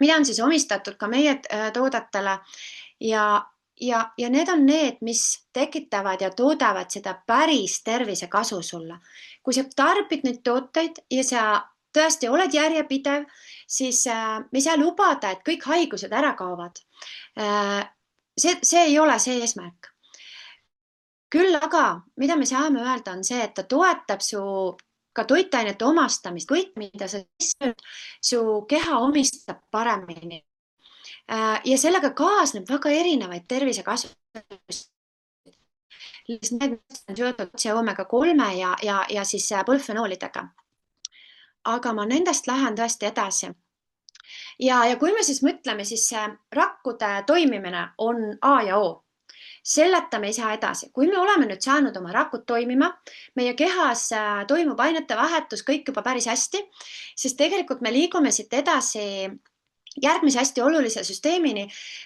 mida on siis omistatud ka meie toodetele ja need on need, mis tekitavad ja toodavad seda päris tervisekasu sulle. Kui sa tarbid neid tooteid ja sa tõesti oled järjepidev, siis me ei saa lubada, et kõik haigused ära kaovad. See ei ole see eesmärk. Küll aga, mida me saame öelda, on see, et ta toetab su ka toitainete omastamist, kõik, mida sa sööd, su keha omistab paremini. Ja sellega kaasneb väga erinevaid tervisekasu. Need on seotud omega 3 ja siis polfenoolidega. Aga ma nendest lähen tõesti edasi. Ja kui me siis mõtleme, siis rakkude toimimine on A ja O. Selleta me ei saa edasi. Kui me oleme nüüd saanud oma rakud toimima, meie kehas toimub ainete vahetus kõik juba päris hästi, siis tegelikult me liigume siit edasi järgmise hästi olulise süsteemini,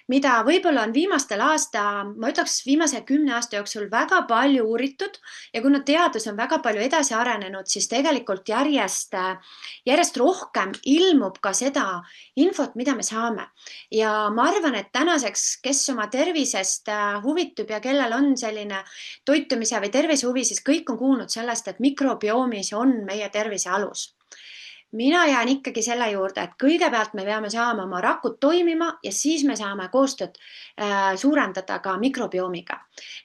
mida võib-olla on viimase 10 aasta jooksul väga palju uuritud ja kuna teadus on väga palju edasi arenenud, siis tegelikult järjest rohkem ilmub ka seda infot, mida me saame. Ja ma arvan, et tänaseks, kes oma tervisest huvitub ja kellel on selline toitumise või tervisehuvi, siis kõik on kuulnud sellest, et mikrobiomis on meie tervise alus. Mina jään ikkagi selle juurde, et kõigepealt me peame saama oma rakud toimima ja siis me saame koostööd suurendada ka mikrobiomiga.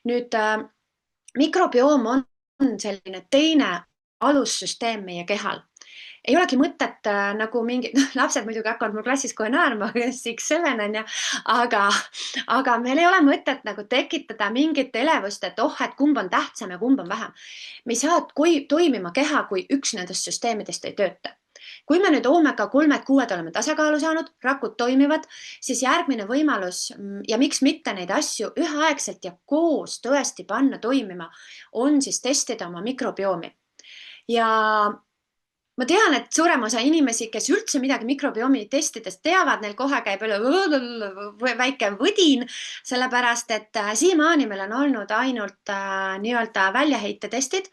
Nüüd, mikrobioom on selline teine alussüsteem meie kehal. Ei olegi mõtet nagu mingi, lapsed muidugi hakkavad mul klassis kohe naerma, 6-7 on ja, aga meil ei ole mõtet nagu tekitada mingit elevust, et et kumb on tähtsam ja kumb on vähem. Me ei saa toimima keha, kui üks nendest süsteemidest ei tööta. Kui me nüüd omega 3-6 oleme tasakaalu saanud, rakud toimivad, siis järgmine võimalus ja miks mitte neid asju üheaegselt ja koos tõesti panna toimima, on siis testida oma mikrobiomi. Ja ma tean, et suurem osa inimesi, kes üldse midagi mikrobiomi testidest teavad, neil kohe käib väike võdin, sellepärast, et siiamaani meil on olnud ainult nii-öelda väljaheitetestid,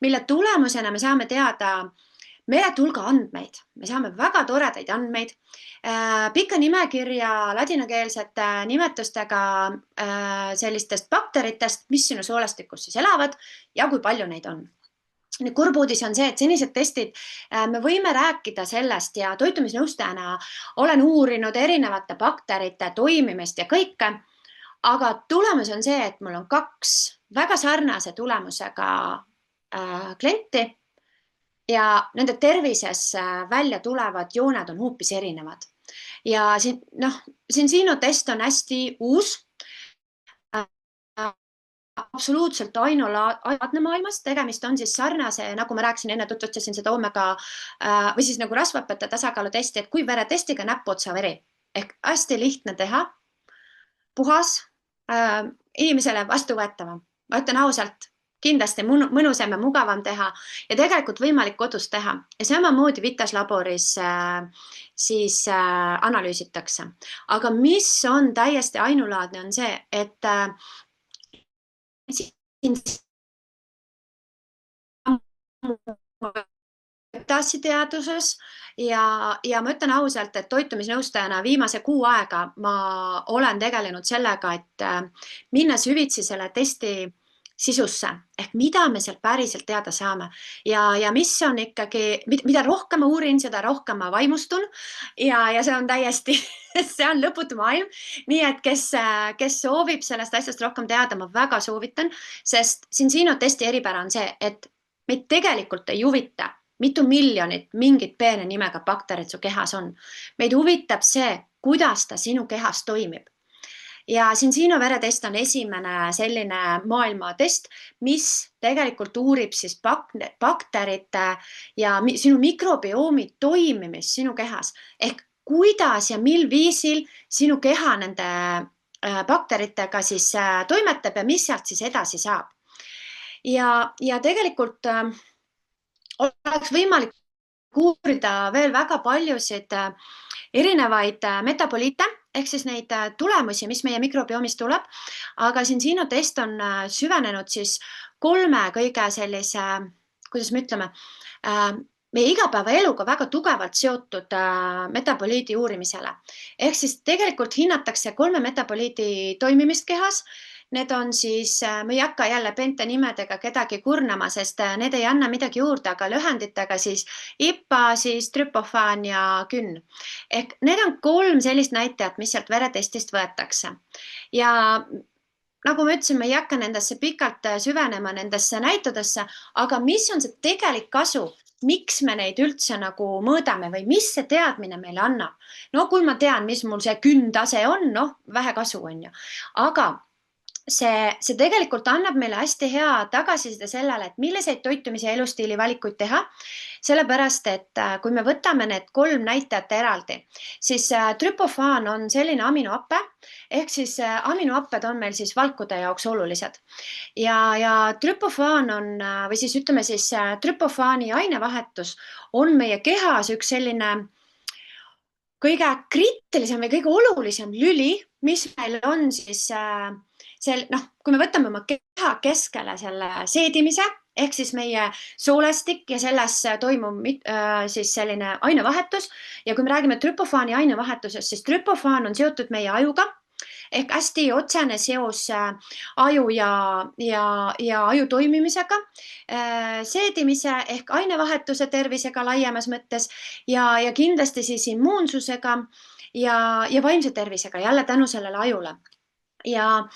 mille tulemusena me saame teada meeletu hulga andmeid. Me saame väga toredaid andmeid, pika nimekirja ladinakeelsete nimetustega sellistest bakteritest, mis sinu soolestikus siis elavad ja kui palju neid on. Kurb uudis on see, et senised testid, me võime rääkida sellest ja toitumisnõustajana olen uurinud erinevate bakterite toimimist ja kõike, aga tulemus on see, et mul on 2 väga sarnase tulemusega klienti ja nende tervises välja tulevad jooned on hoopis erinevad. Ja sinotest on hästi uus, absoluutselt ainulaadne maailmas, tegemist on siis sarnase, nagu ma rääkisin enne, tutvustasin seda omega või siis nagu rasvhapete tasakaalu testi, et kui veretestiga näppu otsa veri. Ehk hästi lihtne teha, puhas, inimesele vastuvõetavam. Ma ütlen ausalt, kindlasti mõnusam ja mugavam teha ja tegelikult võimalik kodus teha. Ja samamoodi Vitas laboris siis analüüsitakse. Aga mis on täiesti ainulaadne on see, et teaduses ja ma ütlen ausalt, et toitumisnõustajana viimase 6 aega ma olen tegelenud sellega, et minna süvitsi selle testi sisusse ehk mida me sealt päriselt teada saame ja mis on ikkagi, mida rohkem ma uurin, seda rohkem ma vaimustun ja see on täiesti, see on lõputu maailm. Nii et kes soovib sellest asjast rohkem teada, ma väga soovitan, sest Cincino testi eripära on see, et meid tegelikult ei huvita, mitu miljonit mingit peene nimega bakterit su kehas on. Meid huvitab see, kuidas ta sinu kehas toimib. Ja Cincino veretest on esimene selline maailma test, mis tegelikult uurib siis bakterite ja sinu mikrobiomi toimimist sinu kehas. Ehk kuidas ja mil viisil sinu keha nende bakteritega siis toimetab ja mis sealt siis edasi saab. Ja tegelikult oleks võimalik uurida veel väga paljusid erinevaid metaboliite, ehk siis neid tulemusi, mis meie mikrobioomist tuleb, aga Cincino test on süvenenud siis 3 kõige sellise, kuidas me ütleme, meie igapäevaeluga väga tugevalt seotud metaboliidi uurimisele. Ehk siis tegelikult hinnatakse 3 metaboliidi toimimist kehas. Need on siis, me ei hakka jälle pente nimedega kedagi kurnama, sest need ei anna midagi juurde, aga lühenditega siis IPA, siis tryptofaan ja künn. Ehk need on 3 sellist näitajat, mis sealt veretestist võetakse. Ja nagu ma ütlesin, me ei hakka nendesse pikalt süvenema nendesse näitudesse, aga mis on see tegelik kasu? Miks me neid üldse nagu mõõdame või mis see teadmine meile annab? No kui ma tean, mis mul see künntase on, vähe kasu on ju. Aga see tegelikult annab meile hästi hea tagasiside sellele, et milliseid toitumise ja elustiili valikuid teha. Sellepärast, et kui me võtame need 3 näitajat eraldi, siis tryptofaan on selline aminohappe, ehk siis aminohapped on meil siis valkude jaoks olulised. Ja tryptofaan on, või siis ütleme siis tryptofaani ainevahetus on meie kehas üks selline kõige kriitilisem või kõige olulisem lüli, mis meil on siis kui me võtame oma keha keskele selle seedimise, ehk siis meie soolestik ja selles toimub siis selline ainevahetus. Ja kui me räägime tryptofaani ainevahetusest, siis tryptofaan on seotud meie ajuga, ehk hästi otsene seos aju ja aju toimimisega, seedimise ehk ainevahetuse tervisega laiemas mõttes ja kindlasti siis immuunsusega ja vaimse tervisega, jälle tänu sellele ajule. Ja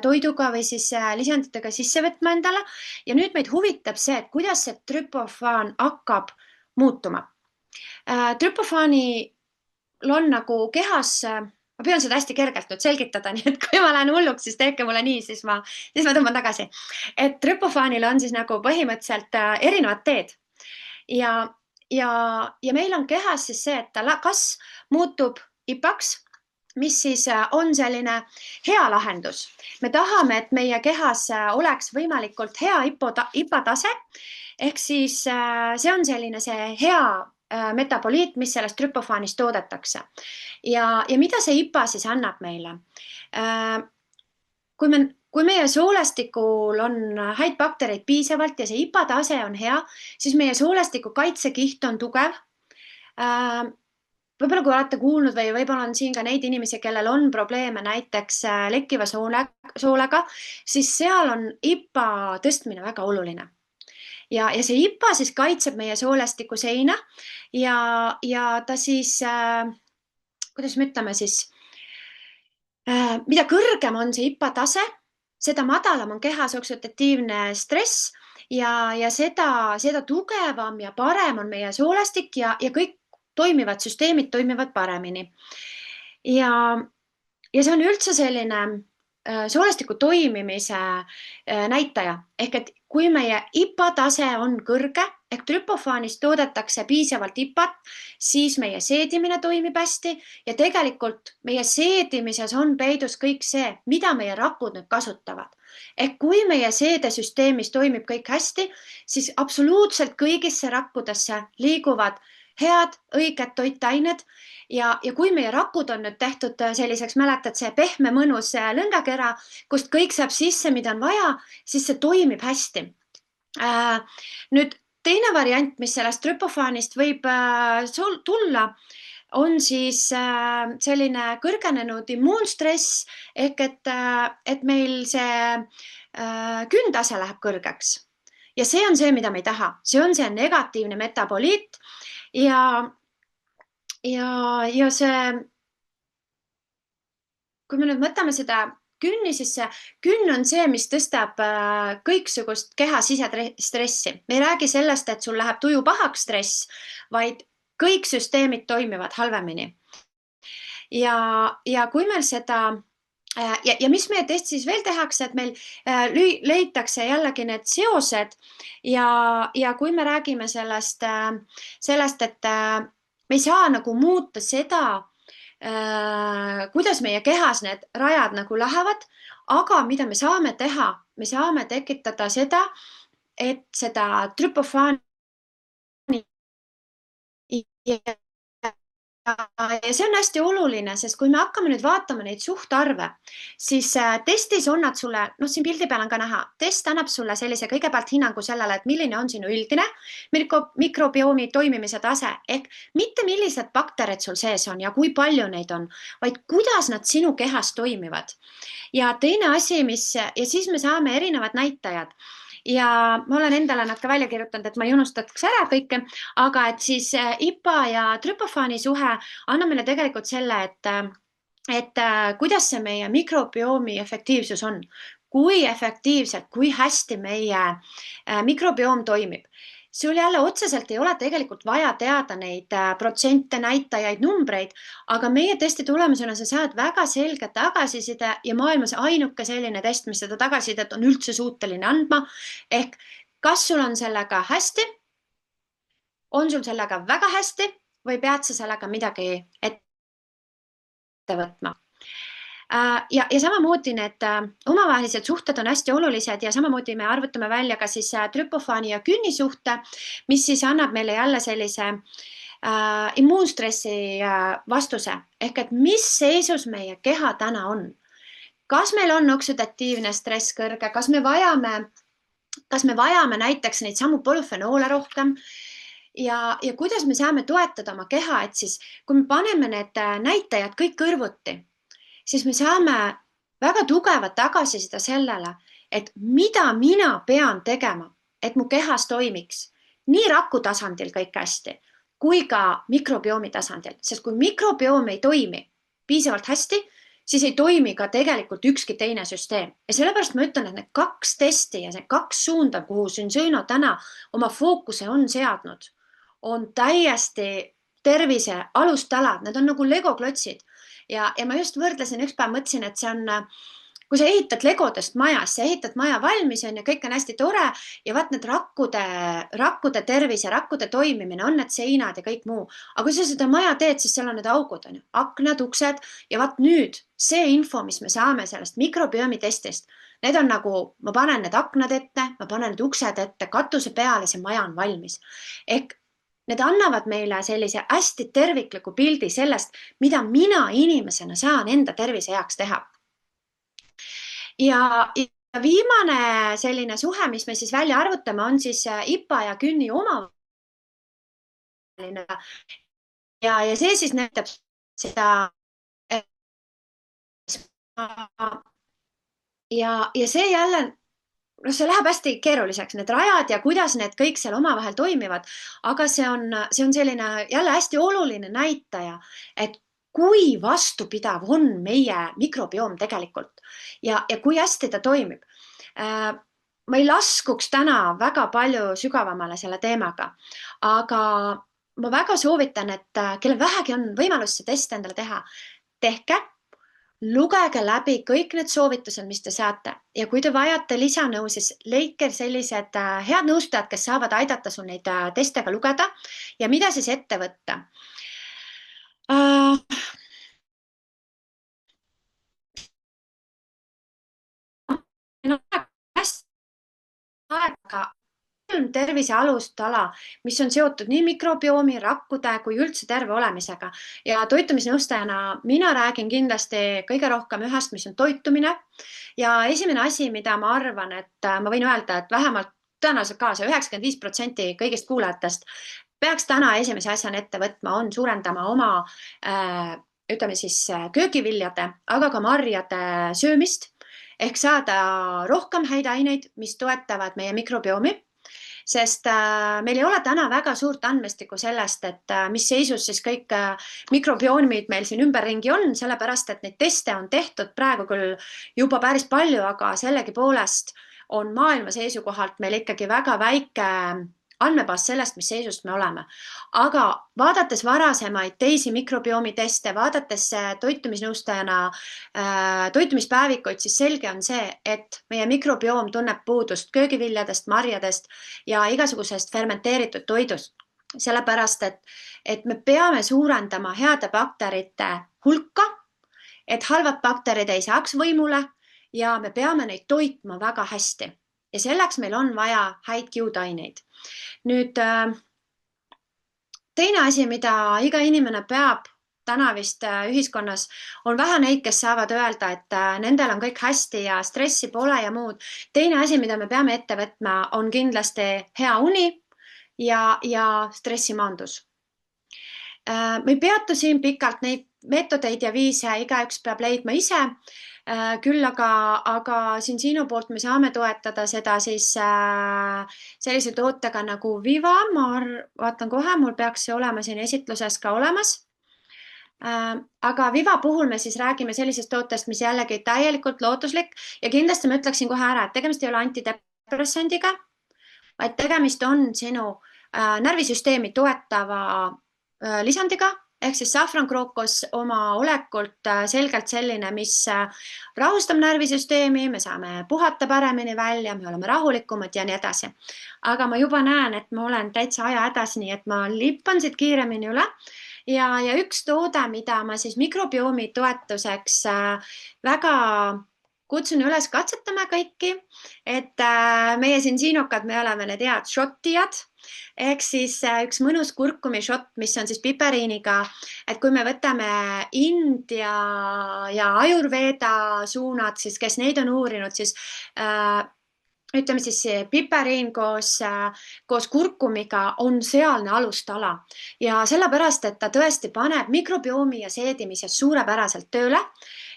toiduga või siis lisanditega sisse võtma endale. Ja nüüd meid huvitab see, et kuidas see tryptofaan hakkab muutuma. Tryptofaanil on nagu kehas, ma püüan seda hästi kergelt nüüd selgitada, nii et kui ma lähen hulluks, siis tehke mulle nii, siis ma tõmban tagasi. Et tryptofaanil on siis nagu põhimõtteliselt erinevad teed. Ja meil on kehas siis see, et ta kas muutub IPA-ks, mis siis on selline hea lahendus. Me tahame, et meie kehas oleks võimalikult hea IPA tase, ehk siis see on selline see hea metaboliit, mis sellest tryptofaanist toodetakse. Ja mida see IPA siis annab meile? Kui meie soolestikul on häid baktereid piisavalt ja see IPA tase on hea, siis meie soolestiku kaitsekiht on tugev. Võib-olla kui olete kuulnud või võib-olla on siin ka neid inimesi, kellel on probleeme näiteks lekkiva soolega, siis seal on IPA tõstmine väga oluline. Ja see IPA siis kaitseb meie soolestiku seina ja ta siis, kuidas me ütleme siis, mida kõrgem on see IPA tase, seda madalam on kehas oksüdatiivne stress ja seda tugevam ja parem on meie soolestik ja kõik toimivad süsteemid toimivad paremini. Ja see on üldse selline soolestiku toimimise näitaja. Ehk et kui meie IPA tase on kõrge ehk trüpofaanis toodetakse piisavalt IPA-t, siis meie seedimine toimib hästi ja tegelikult meie seedimises on peidus kõik see, mida meie rakud nüüd kasutavad. Ehk kui meie seedesüsteemis toimib kõik hästi, siis absoluutselt kõigisse rakkudesse liiguvad head, õiged toitained ja kui meie rakud on nüüd tehtud selliseks, mäletad see pehme mõnus lõngakera, kust kõik saab sisse, mida on vaja, siis see toimib hästi. Nüüd teine variant, mis sellest trüpofaanist võib tulla, on siis selline kõrgenenud immuunstress ehk et meil see küüntase läheb kõrgeks. Ja see on see, mida me ei taha. See on see negatiivne metaboliit ja see, kui me nüüd mõtleme seda künni, siis see künn on see, mis tõstab kõiksugust keha sisestressi. Me ei räägi sellest, et sul läheb tuju pahaks stress, vaid kõik süsteemid toimivad halvemini. Ja kui meil seda ja mis meie testis veel tehakse, et meil leitakse jällegi need seosed ja kui me räägime sellest, et me ei saa nagu muuta seda, kuidas meie kehas need rajad nagu lähevad, aga mida me saame teha, me saame tekitada seda, et seda trüpofaani ja see on hästi oluline, sest kui me hakkame nüüd vaatama neid suhtarve, siis testis on nad sulle, siin pildi peal on ka näha, test annab sulle sellise kõigepealt hinnangu sellele, et milline on sinu üldine mikrobiomi toimimise tase, ehk mitte millised bakterid sul sees on ja kui palju neid on, vaid kuidas nad sinu kehas toimivad. Ja teine asi, ja siis me saame erinevad näitajad. Ja ma olen endale nad ka välja kirjutanud, et ma ei unustaks ära kõike, aga et siis IPA ja trüpofaani suhe annab meile tegelikult selle, et kuidas see meie mikrobiomi efektiivsus on, kui efektiivselt, kui hästi meie mikrobioom toimib. Sul jälle otseselt ei ole tegelikult vaja teada neid protsente, näitajaid, numbreid, aga meie testi tulemusena sa saad väga selge tagasiside ja maailmas ainuke selline test, mis seda tagasisidet on üldse suuteline andma. Ehk kas sul on sellega hästi, on sul sellega väga hästi või pead sa sellega midagi ette võtma? Ja samamoodi need omavahelised suhted on hästi olulised ja samamoodi me arvutame välja ka siis trüpofaani ja künni suhte, mis siis annab meile jälle sellise immuunstressi vastuse. Ehk et mis seisus meie keha täna on? Kas meil on oksüdatiivne stress kõrge? Kas me vajame näiteks neid samu polüfenoole rohkem? Ja kuidas me saame toetada oma keha, et siis kui me paneme need näitajad kõik kõrvuti, siis me saame väga tugevat tagasisida sellele, et mida mina pean tegema, et mu kehas toimiks nii raku tasandil kõik hästi, kui ka mikrobiomi tasandil. Sest kui mikrobioom ei toimi piisavalt hästi, siis ei toimi ka tegelikult ükski teine süsteem. Ja sellepärast ma ütlen, et need 2 testi ja see 2 suunda, kuhu Synzyno täna oma fookuse on seadnud, on täiesti tervise alustalad. Need on nagu legoklotsid. Ja ma just võrdlesin üks päev, mõtlesin, et see on, kui sa ehitad legodest majas, sa ehitad maja valmis ja kõik on hästi tore ja vaat need rakkude tervis ja rakkude toimimine on need seinad ja kõik muu. Aga kui sa seda maja teed, siis seal on need augud, aknad, uksed ja vaat nüüd see info, mis me saame sellest mikrobiomi testist, need on nagu, ma panen need aknad ette, ma panen need uksed ette, katuse peale, see maja on valmis. Ehk need annavad meile sellise hästi tervikliku pildi sellest, mida mina inimesena saan enda tervise heaks teha. Ja viimane selline suhe, mis me siis välja arvutame, on siis IPA ja künni omavaheline. Ja see siis näitab seda ja see jälle see läheb hästi keeruliseks, need rajad ja kuidas need kõik seal omavahel toimivad, aga see on selline jälle hästi oluline näitaja, et kui vastupidav on meie mikrobioom tegelikult ja kui hästi ta toimib. Ma ei laskuks täna väga palju sügavamale selle teemaga, aga ma väga soovitan, et kellel vähegi on võimalus see test endale teha, tehke. lugege läbi kõik need soovitused, mis te saate ja kui te vajate lisanõu, siis leidke sellised head nõustajad, kes saavad aidata sul neid teste ka lugeda ja mida siis ette võtta. Aega tervise alustala, mis on seotud nii mikrobiomi, rakkude kui üldse terve olemisega ja toitumisnõustajana mina räägin kindlasti kõige rohkem ühest, mis on toitumine ja esimene asi, mida ma arvan, et ma võin öelda, et vähemalt tõenäoliselt kaasa 95% kõigist kuulajatest peaks täna esimese asjana ette võtma, on suurendama oma ütleme siis köögiviljade, aga ka marjade söömist ehk saada rohkem häid aineid, mis toetavad meie mikrobiomi. Sest meil ei ole täna väga suurt andmestikku sellest, et mis seisus siis kõik mikrobiomid meil siin ümberringi on, sellepärast, et neid teste on tehtud praegu küll juba päris palju, aga sellegipoolest on maailma seisukohalt meil ikkagi väga väike andmebaas sellest, mis seisust me oleme. Aga vaadates varasemaid teisi mikrobiomi teste, vaadates toitumisnõustajana toitumispäevikuid, siis selge on see, et meie mikrobiom tunneb puudust köögiviljadest, marjadest ja igasugusest fermenteeritud toidust. Sellepärast, et me peame suurendama heade bakterite hulka, et halvad bakterid ei saaks võimule ja me peame neid toitma väga hästi. Ja selleks meil on vaja häid kiudaineid. Nüüd teine asi, mida iga inimene peab täna vist ühiskonnas, on vähe neid, kes saavad öelda, et nendel on kõik hästi ja stressi pole ja muud. Teine asi, mida me peame ette võtma, on kindlasti hea uni ja stressimaandus. Me ei peatu siin pikalt neid meetodeid ja viise, igaüks peab leidma ise. Küll aga siin sinu poolt me saame toetada seda siis sellise tootega nagu Viva. Ma vaatan kohe, mul peaks see olema siin esitluses ka olemas. Aga Viva puhul me siis räägime sellisest tootest, mis jällegi täielikult lootuslik ja kindlasti ma ütleksin kohe ära, et tegemist ei ole antidepressandiga, vaid tegemist on sinu närvisüsteemi toetava lisandiga. Ehk siis safrankrookos oma olekult selgelt selline, mis rahustab närvisüsteemi, me saame puhata paremini välja, me oleme rahulikumad ja nii edasi. Aga ma juba näen, et ma olen täitsa aja hädas, nii et ma lippan siit kiiremini üle. Ja üks toode, mida ma siis mikrobiomi toetuseks väga kutsun üles katsetama kõiki, et meie siin siinukad, me oleme need head šottijad, ehk siis üks mõnus kurkumi šott, mis on siis piperiiniga, et kui me võtame India ja Ayurveda suunad, siis kes neid on uurinud, siis ütleme siis piperiin koos kurkumiga on sealne alustala ja sellepärast, et ta tõesti paneb mikrobiomi ja seedimise suurepäraselt tööle.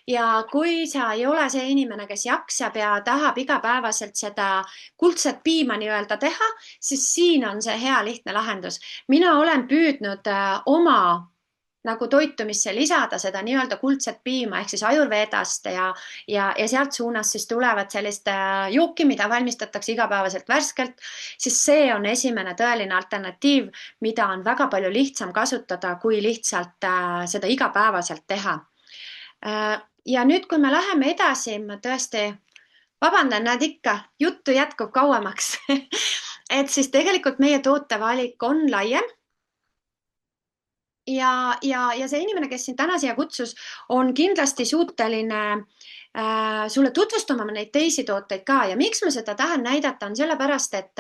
Ja kui sa ei ole see inimene, kes jaksab ja tahab igapäevaselt seda kuldset piima nii-öelda teha, siis siin on see hea lihtne lahendus. Mina olen püüdnud oma nagu toitumisse lisada seda nii-öelda kuldset piima ehk siis Ayurvedast ja sealt suunas siis tulevad sellist jooki, mida valmistatakse igapäevaselt värskelt, siis see on esimene tõeline alternatiiv, mida on väga palju lihtsam kasutada, kui lihtsalt seda igapäevaselt teha. Ja nüüd, kui me läheme edasi, ma tõesti vabandan, näed ikka, juttu jätkub kauemaks. Et siis tegelikult meie tootevalik on laiem. Ja see inimene, kes siin täna siia kutsus, on kindlasti suuteline sulle tutvustama neid teisi tooteid ka. Ja miks ma seda tahan näidata on sellepärast, et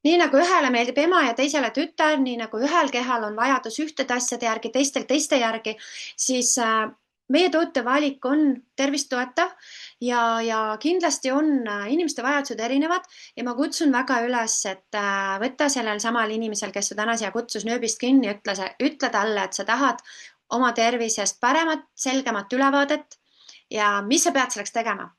nii nagu ühele meeldib ema ja teisele tütar, nii nagu ühel kehal on vajadus ühtede asjade järgi, teistel teiste järgi, siis meie tootevalik on tervist toetav ja kindlasti on inimeste vajadused erinevad ja ma kutsun väga üles, et võtta sellel samal inimesel, kes su täna siia kutsus nööbist kinni, ütle talle, et sa tahad oma tervisest paremat, selgemat ülevaadet ja mis sa pead selleks tegema.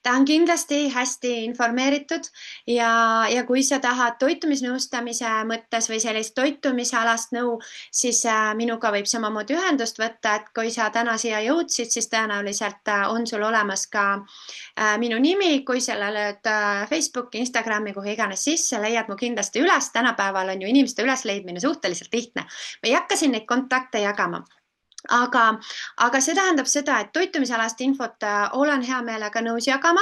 Ta on kindlasti hästi informeeritud ja kui sa tahad toitumisnõustamise mõttes või sellist toitumisalast nõu, siis minuga võib samamoodi ühendust võtta, et kui sa täna siia jõudsid, siis tõenäoliselt on sul olemas ka minu nimi, kui selle lööd Facebooki, Instagrami, kuhu iganes sisse, leiad mu kindlasti üles, tänapäeval on ju inimeste ülesleidmine suhteliselt lihtne. Ma ei hakka siin neid kontakte jagama. aga see tähendab seda, et toitumisalast infot olen hea meelega nõus jagama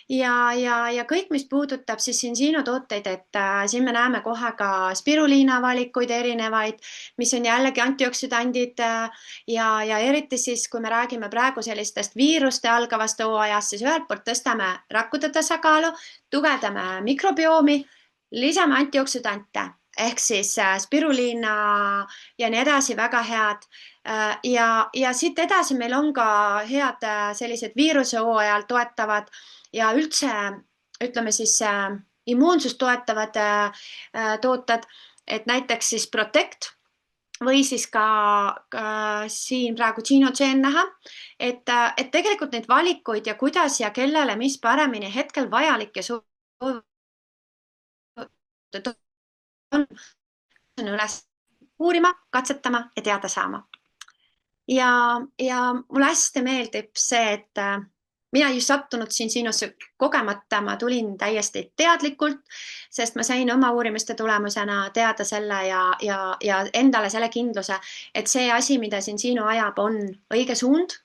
ja kõik, mis puudutab siis Sinsino tooteid, et siin me näeme kohe ka spiruliina valikuid erinevaid, mis on jällegi antioksüdandid ja eriti siis, kui me räägime praegu sellistest viiruste algavast hooajast, siis ühelt poolt tõstame rakkude tasakaalu, tugevdame mikrobiomi, lisame antioksüdante ehk siis spiruliina ja nii edasi, väga head. Ja siit edasi meil on ka head sellised viiruse hooajal toetavad ja üldse ütleme siis immuunsust toetavad tooted, et näiteks siis Protect või siis ka siin praegu Genogen näha, et tegelikult neid valikuid ja kuidas ja kellele mis paremini hetkel vajalik ja on üles uurima, katsetama ja teada saama. Ja mulle hästi meeldib see, et mina just sattunud siin sinusse kogemata, ma tulin täiesti teadlikult, sest ma sain oma uurimiste tulemusena teada selle ja endale selle kindluse, et see asi, mida siin sinu ajab, on õige suund.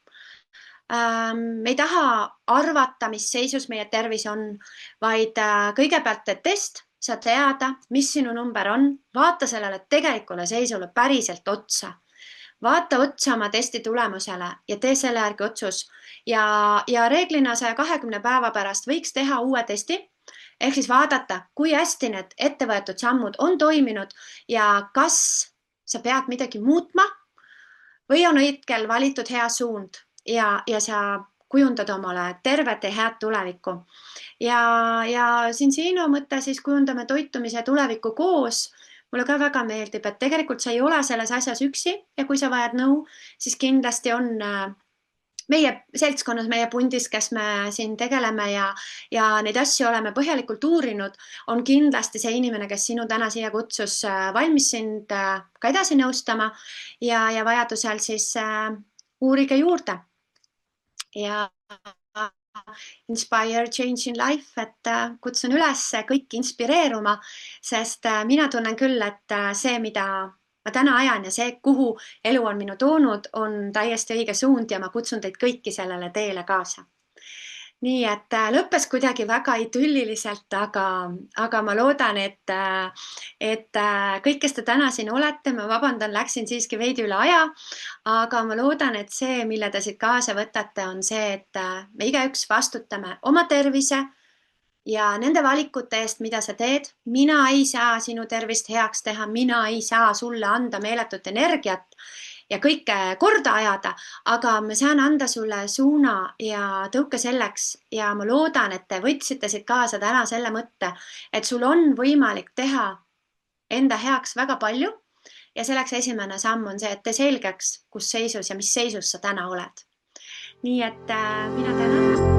Me ei taha arvata, mis seisus meie tervis on, vaid kõigepealt teed test, sa teada, mis sinu number on, vaata sellele tegelikule seisule päriselt otsa. Vaata otsa oma testi tulemusele ja tee selle järgi otsus. Ja reeglina 120 päeva pärast võiks teha uue testi, ehk siis vaadata, kui hästi need ettevõetud sammud on toiminud ja kas sa pead midagi muutma või on õigel valitud hea suund ja sa kujundad omale tervet ja head tulevikku. Ja Sinsino mõte siis kujundame toitumise tulevikku koos. Mulle ka väga meeldib, et tegelikult sa ei ole selles asjas üksi ja kui sa vajad nõu, siis kindlasti on meie seltskonnas, meie pundis, kes me siin tegeleme ja neid asju oleme põhjalikult uurinud, on kindlasti see inimene, kes sinu täna siia kutsus, valmis sind ka edasi nõustama ja vajadusel siis uurige juurde. Ja Inspire Change in Life, et kutsun üles kõik inspireeruma, sest mina tunnen küll, et see, mida ma täna ajan ja see, kuhu elu on minu toonud, on täiesti õige suund ja ma kutsun teid kõiki sellele teele kaasa. Nii, et lõppes kuidagi väga idülliliselt, aga ma loodan, et kõik, kes te täna siin olete, ma vabandan, läksin siiski veidi üle aja, aga ma loodan, et see, mille te siit kaasa võtate, on see, et me igaüks vastutame oma tervise ja nende valikute eest, mida sa teed. Mina ei saa sinu tervist heaks teha, mina ei saa sulle anda meeletut energiat ja kõike korda ajada, aga ma saan anda sulle suuna ja tõuke selleks ja ma loodan, et te võtsite siit kaasa täna selle mõtte, et sul on võimalik teha enda heaks väga palju ja selleks esimene samm on see, et tee selgeks, kus seisus ja mis seisus sa täna oled. Nii et mina tänan.